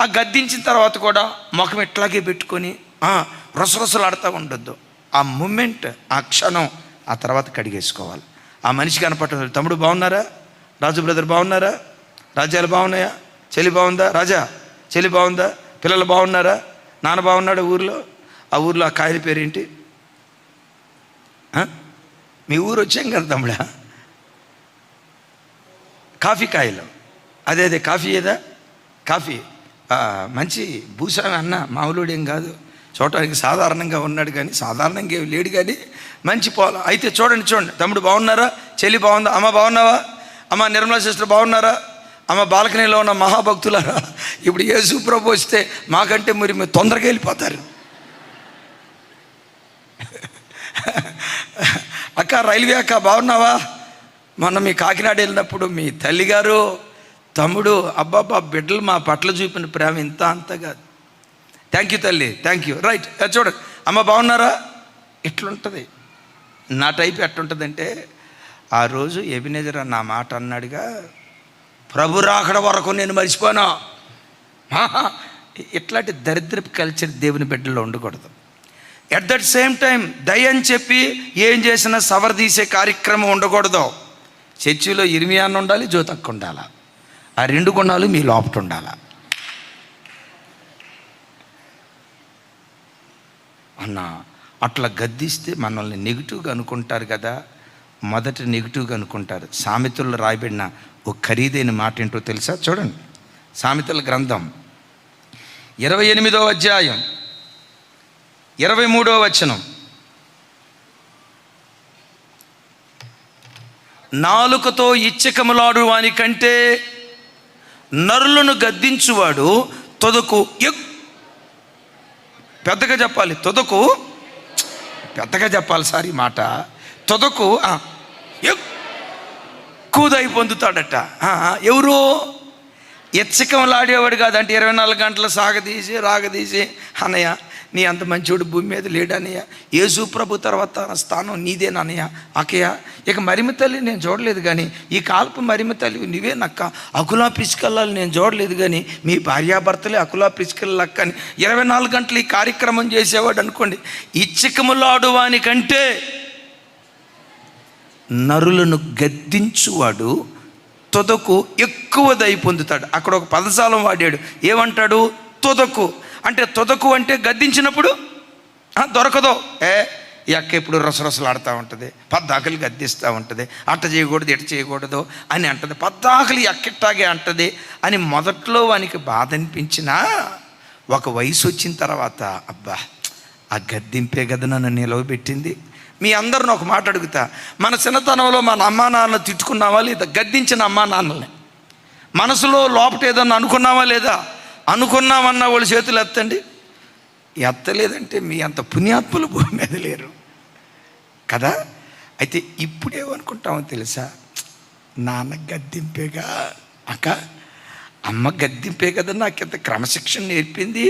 ఆ గద్దించిన తర్వాత కూడా ముఖం ఇట్లాగే పెట్టుకొని రసరసలాడుతూ ఉండొద్దు. ఆ మూమెంట్, ఆ క్షణం, ఆ తర్వాత కడిగేసుకోవాలి. ఆ మనిషి కనపడదు. తమ్ముడు బాగున్నారా? రాజు బ్రదర్ బాగున్నారా? రాజ్యాలు బాగున్నాయా? చెల్లి బాగుందా? రాజా చెల్లి బాగుందా? పిల్లలు బాగున్నారా? నాన్న బాగున్నాడా? ఊర్లో, ఆ ఊర్లో ఆ కాయల పేరేంటి? మీ ఊరు వచ్చాం కదా తమ్ముడా, కాఫీ కాయలు. అదే కాఫీ ఏదా? కాఫీ మంచి భూస్వామి అన్న, మామూలుడు ఏం కాదు, చూడటానికి సాధారణంగా ఉన్నాడు కానీ, సాధారణంగా ఏమి లేడు కానీ మంచి పొలం. అయితే చూడండి తమ్ముడు బాగున్నారా? చెల్లి బాగుందా? అమ్మ బాగున్నావా? అమ్మ నిర్మలా సిస్టర్ బాగున్నారా? అమ్మ బాల్కనీలో ఉన్న మహాభక్తులారా, ఇప్పుడు యేసు ప్రభు వస్తే మాకంటే మీరు తొందరగా వెళ్ళిపోతారు. అక్క రైల్వే అక్క బాగున్నావా? మొన్న మీ కాకినాడ వెళ్ళినప్పుడు మీ తల్లిగారు, తమ్ముడు, అబ్బాబ్బా బిడ్డలు మా పట్ల చూపిన ప్రేమ ఇంత అంత కాదు. థ్యాంక్ యూ తల్లి, థ్యాంక్ యూ. రైట్, చూడండి అమ్మ బాగున్నారా? ఇట్లుంటుంది. నా టైప్ ఎట్లుంటుందంటే, ఆ రోజు ఎబినేజర్ నా మాట అన్నాడుగా, ప్రభు రాకడ వరకు నేను మర్చిపోనా. ఇట్లాంటి దరిద్రపు కల్చర్ దేవుని బిడ్డల్లో ఉండకూడదు. ఎట్ దట్ సేమ్ టైం దయ అని చెప్పి ఏం చేసినా సవరదీసే కార్యక్రమం ఉండకూడదు. చర్చిలో ఇర్మియాన్న ఉండాలి, జ్యోతక్క ఉండాలా. ఆ రెండు గుణాలు మీ లోపట ఉండాలా అన్న. అట్లా గద్దిస్తే మనల్ని నెగిటివ్గా అనుకుంటారు కదా, మొదట నెగిటివ్గా అనుకుంటారు. సామెతల్లో రాయబడిన ఒక ఖరీదైన మాట ఏంటో తెలుసా? చూడండి, సామెతల గ్రంథం 28వ అధ్యాయం 23వ వచనం. నాలుకతో ఇచ్చకములాడు వాని కంటే నరులను గద్దించువాడు తొదకు పెద్దగా చెప్పాలి, తొదకు పెద్దగా చెప్పాలి సార్ ఈ మాట. తొదకు ఎక్కువ దయ పొందుతాడట. ఎవరు? ఎచ్చకంలాడేవాడు కాదంటే 24 గంటలు రాగదీసి అన్నయ్య నీ అంత మంచివాడు భూమి మీద లేడనయ్య, యేసు ప్రభు తర్వాత స్థానం నీదేనన్నయ్య. అక్కయ్య ఇక మరిమ తల్లి నేను చూడలేదు కానీ, ఈ కాలపు మరిమ తల్లి నువ్వే నక్క. అకులా పిచ్చుకల్లాలు నేను చూడలేదు కానీ మీ భార్యాభర్తలే అకులా పిచ్చుకల్ల అక్క అని 24 గంటలు ఈ కార్యక్రమం చేసేవాడు అనుకోండి. ఇచ్చకములాడు వాని కంటే నరులను గద్దించువాడు తొదకు ఎక్కువ దయ పొందుతాడు. అక్కడ ఒక పదజాలం వాడాడు, ఏమంటాడు? తొదకు అంటే, తొదకు అంటే గద్దించినప్పుడు దొరకదో. ఈ అక్క ఎప్పుడు రసరసలాడుతూ ఉంటుంది, పద్దాకలు గద్దిస్తూ ఉంటుంది, అట్ట చేయకూడదు ఇట్ట చేయకూడదు అని అంటుంది, పద్దాకలు ఎక్కిట్టాగే అంటుంది అని మొదట్లో వానికి బాధ అనిపించినా, ఒక వయసు వచ్చిన తర్వాత అబ్బా ఆ గద్దింపే కదా నన్ను నిలవబెట్టింది. మీ అందరిని ఒక మాట అడుగుతా, మన చిన్నతనంలో మన అమ్మా నాన్న తిట్టుకున్నావా లేదా? గద్దించిన అమ్మా నాన్నల్ని మనసులో లోపట ఏదన్నా అనుకున్నావా లేదా? అనుకున్నామన్న వాళ్ళు చేతులు ఎత్తండి. ఎత్తలేదంటే మీ అంత పుణ్యాత్ములు భూమి మీద లేరు కదా. అయితే ఇప్పుడేమనుకుంటామో తెలుసా? నాన్న గద్దింపేగా అక్క, అమ్మ గద్దింపే కదా నాకు ఇంత క్రమశిక్షణ నేర్పింది.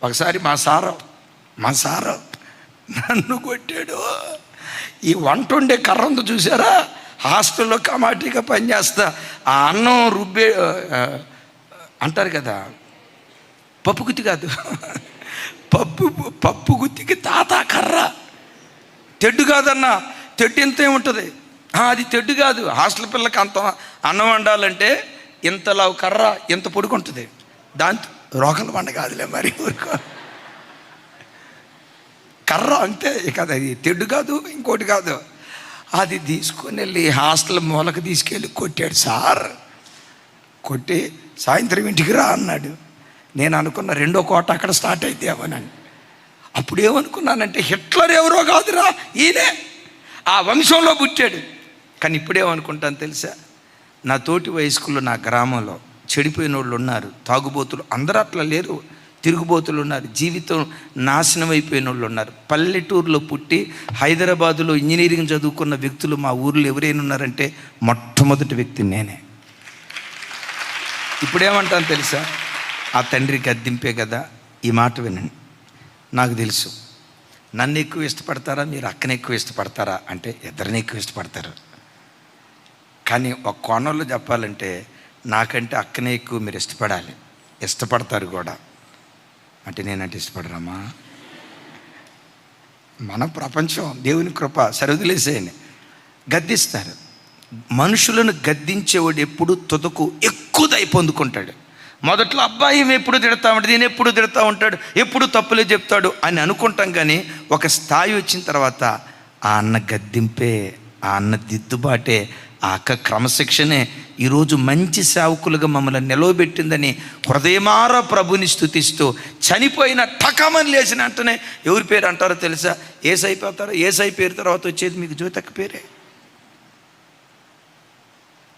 ఒకసారి మా సారు నన్ను కొట్టాడు. ఈ వంట వండే కర్ర ఉంది చూసారా, హాస్టల్లో కమాటీగా పనిచేస్తా, ఆ అన్నం రుబ్బే అంటారు కదా, పప్పు గుత్తి కాదు, పప్పు గుత్తికి తాత కర్ర. తెడ్డు కాదన్నా, తెడ్డు ఎంత ఏముంటుంది, అది తెడ్డు కాదు. హాస్టల్ పిల్లకి అంత అన్నం వండాలంటే ఇంతలా కర్ర ఎంత పొడుగుంటుంది, దాంతో రోకల పండ కాదులే మరి ఊరుకో, కర్ర అంతే ఇక అది తెడ్డు కాదు ఇంకోటి కాదు. అది తీసుకొని వెళ్ళి హాస్టల్ మూలకు తీసుకెళ్ళి కొట్టాడు సార్. కొట్టి సాయంత్రం ఇంటికి రా అన్నాడు. నేను అనుకున్న రెండో కోట అక్కడ స్టార్ట్ అయితే అవనని. అప్పుడు ఏమనుకున్నానంటే హిట్లర్ ఎవరో కాదురా, ఈయనే ఆ వంశంలో పుట్టాడు. కానీ ఇప్పుడేమనుకుంటాను తెలుసా, నా తోటి వయస్కులు నా గ్రామంలో చెడిపోయిన వాళ్ళు ఉన్నారు, తాగుబోతులు, అందరూ అట్లా లేరు, తిరుగుబోతులు ఉన్నారు, జీవితం నాశనం అయిపోయిన వాళ్ళు ఉన్నారు. పల్లెటూరులో పుట్టి హైదరాబాదులో ఇంజనీరింగ్ చదువుకున్న వ్యక్తులు మా ఊర్లో ఎవరైనా ఉన్నారంటే మొట్టమొదటి వ్యక్తి నేనే. ఇప్పుడేమంటాను తెలుసా, ఆ తండ్రి గద్దింపే కదా. ఈ మాట వినండి, నాకు తెలుసు నన్ను ఎక్కువ ఇష్టపడతారా మీరు అక్కని ఎక్కువ ఇష్టపడతారా అంటే ఇద్దరిని ఎక్కువ ఇష్టపడతారు. కానీ ఒక కోణంలో చెప్పాలంటే నాకంటే అక్కనే ఎక్కువ మీరు ఇష్టపడాలి, ఇష్టపడతారు కూడా. అంటే నేనంటే ఇష్టపడరమ్మా, మన ప్రపంచం దేవుని కృప సరివదిలేసేయండి. గద్దిస్తారు. మనుషులను గద్దించేవాడు ఎప్పుడు తుదకు ఎక్కువ దయ పొందుకుంటాడు. మొదట్లో అబ్బాయి ఎప్పుడు తిడతా ఉంటాడు, నేను ఎప్పుడు తిడతా ఉంటాడు, ఎప్పుడు తప్పులే చెప్తాడు అని అనుకుంటాం. కానీ ఒక స్థాయి వచ్చిన తర్వాత ఆ అన్న గద్దింపే, ఆ అన్న దిద్దుబాటే, ఆ అక్క క్రమశిక్షణే ఈరోజు మంచి సేవకులుగా మమ్మల్ని నిలవబెట్టిందని హృదయమార ప్రభుని స్తుతిస్తూ చనిపోయిన టకమని లేచిన వెంటనే ఎవరి పేరు అంటారో తెలుసా, ఏసై పోతారో, ఏసై పేరు తర్వాత వచ్చేది మీకు జ్యోతక్క పేరే.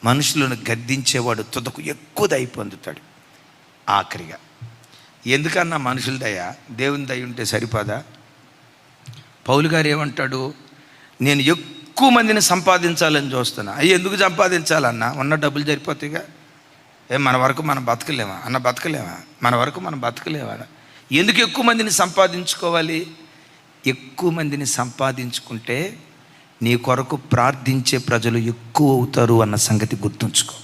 మనుషులను గద్దించేవాడు తుదకు ఎక్కువ దయ పొందుతాడు. ఆఖరిగా ఎందుకన్నా మనుషుల దయ, దేవుని దయ ఉంటే సరిపోదా? పౌలు గారు ఏమంటాడు, నేను ఎక్కువ మందిని సంపాదించాలని చూస్తున్నా. అయ్యి ఎందుకు సంపాదించాలన్నా, ఉన్న డబ్బులు సరిపోతాయిగా. మన వరకు మనం బతకలేమా అన్న, బతకలేమా, మన వరకు మనం బతకలేమా. ఎందుకు ఎక్కువ మందిని సంపాదించుకోవాలి? ఎక్కువ మందిని సంపాదించుకుంటే నీ కొరకు ప్రార్థించే ప్రజలు ఎక్కువ అవుతారు అన్న సంగతి గుర్తుంచుకో.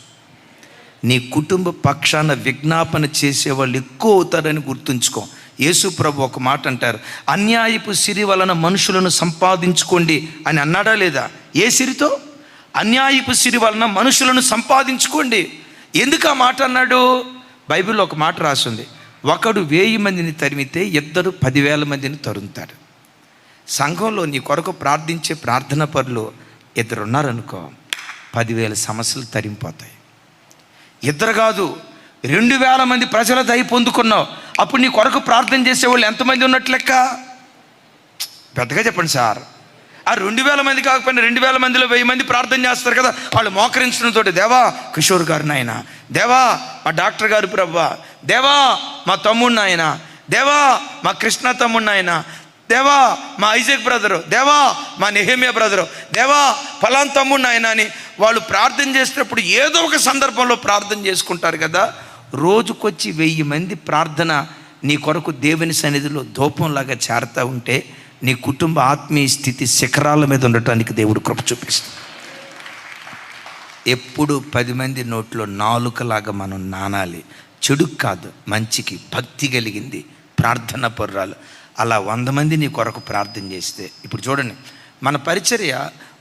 నీ కుటుంబ పక్షాన విజ్ఞాపన చేసేవాళ్ళు ఎక్కువ అవుతారని గుర్తుంచుకో. యేసు ప్రభు ఒక మాట అంటారు, అన్యాయపు సిరి వలన మనుషులను సంపాదించుకోండి అని అన్నాడా లేదా? ఏ సిరితో? అన్యాయపు సిరి వలన మనుషులను సంపాదించుకోండి. ఎందుకు ఆ మాట అన్నాడు? బైబిల్లో ఒక మాట రాసింది, ఒకడు 1000 మందిని తరిమితే ఇద్దరు 10,000 మందిని తరుముతారు. సంఘంలో నీ కొరకు ప్రార్థించే ప్రార్థన పరులు ఇద్దరు ఉన్నారనుకో, 10,000 సమస్యలు తరిమిపోతాయి. ఇద్దరు కాదు, 2,000 మంది ప్రజల దయ పొందుకున్నావు. అప్పుడు నీ కొరకు ప్రార్థన చేసేవాళ్ళు ఎంతమంది ఉన్నట్లు లెక్క? పెద్దగా చెప్పండి సార్. ఆ 2,000 మంది కాకపోయినా 2,000 మందిలో 1000 మంది ప్రార్థన చేస్తారు కదా. వాళ్ళు మోకరించడంతో, దేవా కిషోర్ గారు నాయన, దేవా మా డాక్టర్ గారు ప్రభా, దేవా మా తమ్ముడు నాయన, దేవా మా కృష్ణ తమ్ముడు నాయన, దేవా మా ఐజాక్ బ్రదరు, దేవా మా నెహెమియా బ్రదరు, దేవా ఫలాన్ తమ్ముడు నాయన అని వాళ్ళు ప్రార్థన చేసేటప్పుడు ఏదో ఒక సందర్భంలో ప్రార్థన చేసుకుంటారు కదా. రోజుకొచ్చి 1000 మంది ప్రార్థన నీ కొరకు దేవుని సన్నిధిలో ధూపంలాగా చేరుతూ ఉంటే నీ కుటుంబ ఆత్మీయ స్థితి శిఖరాల మీద ఉండటానికి దేవుడు కృప చూపిస్తాడు. ఎప్పుడు 10 మంది నోట్లో నాలుకలాగా మనం నానాలి. చెడు కాదు, మంచికి భక్తి కలిగింది ప్రార్థన పర్రాలు. అలా 100 మంది నీ కొరకు ప్రార్థన చేస్తే, ఇప్పుడు చూడండి, మన పరిచర్య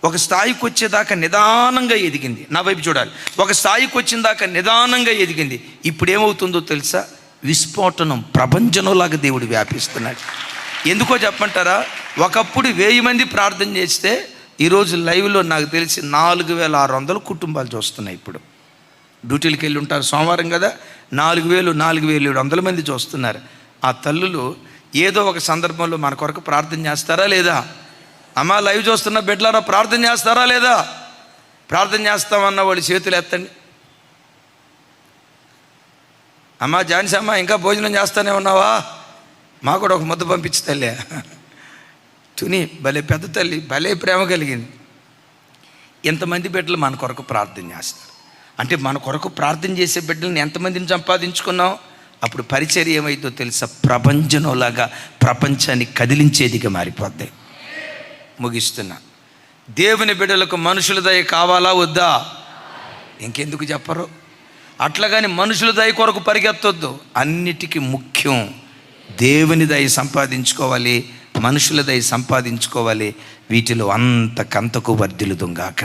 ఒక స్థాయికి వచ్చేదాకా నిదానంగా ఎదిగింది. నా వైపు చూడాలి. ఒక స్థాయికి వచ్చిన దాకా నిదానంగా ఎదిగింది. ఇప్పుడు ఏమవుతుందో తెలుసా? విస్ఫోటనం, ప్రభంజనంలాగా దేవుడు వ్యాపిస్తున్నాడు. ఎందుకో చెప్పంటారా? ఒకప్పుడు 1000 మంది ప్రార్థన చేస్తే ఈరోజు లైవ్లో నాకు తెలిసి 4,600 కుటుంబాలు చూస్తున్నాయి. ఇప్పుడు డ్యూటీలకు వెళ్ళి ఉంటారు, సోమవారం కదా, 4,700 మంది చూస్తున్నారు. ఆ తల్లులు ఏదో ఒక సందర్భంలో మన కొరకు ప్రార్థన చేస్తారా లేదా? అమ్మ లైవ్ చూస్తున్న బిడ్డలారా ప్రార్థన చేస్తారా లేదా? ప్రార్థన చేస్తామన్న వాళ్ళు చేతులు ఎత్తండి. అమ్మ జాన్సీ అమ్మ ఇంకా భోజనం చేస్తానే ఉన్నావా? మా కూడా ఒక ముద్ద పంపించి తల్లి. తుని భలే పెద్ద తల్లి, భలే ప్రేమ కలిగింది. ఎంతమంది బిడ్డలు మన కొరకు ప్రార్థన చేస్తారు అంటే మన కొరకు ప్రార్థన చేసే బిడ్డలను ఎంతమందిని సంపాదించుకున్నాం? అప్పుడు పరిచర్య ఏమైందో తెలుసా? ప్రభంజనంలాగా ప్రపంచాన్ని కదిలించేదిగా మారిపోద్ది. ముగిస్తున్నా. దేవుని బిడ్డలకు మనుషుల దయ కావాలా వద్దా? ఇంకెందుకు చెప్పరు? అట్లాగని మనుషుల దయ కొరకు పరిగెత్తొద్దు. అన్నిటికీ ముఖ్యం దేవుని దయ సంపాదించుకోవాలి, మనుషుల దయ సంపాదించుకోవాలి. వీటిలో అంతకంతకు వర్ధిల్లుదుగాక.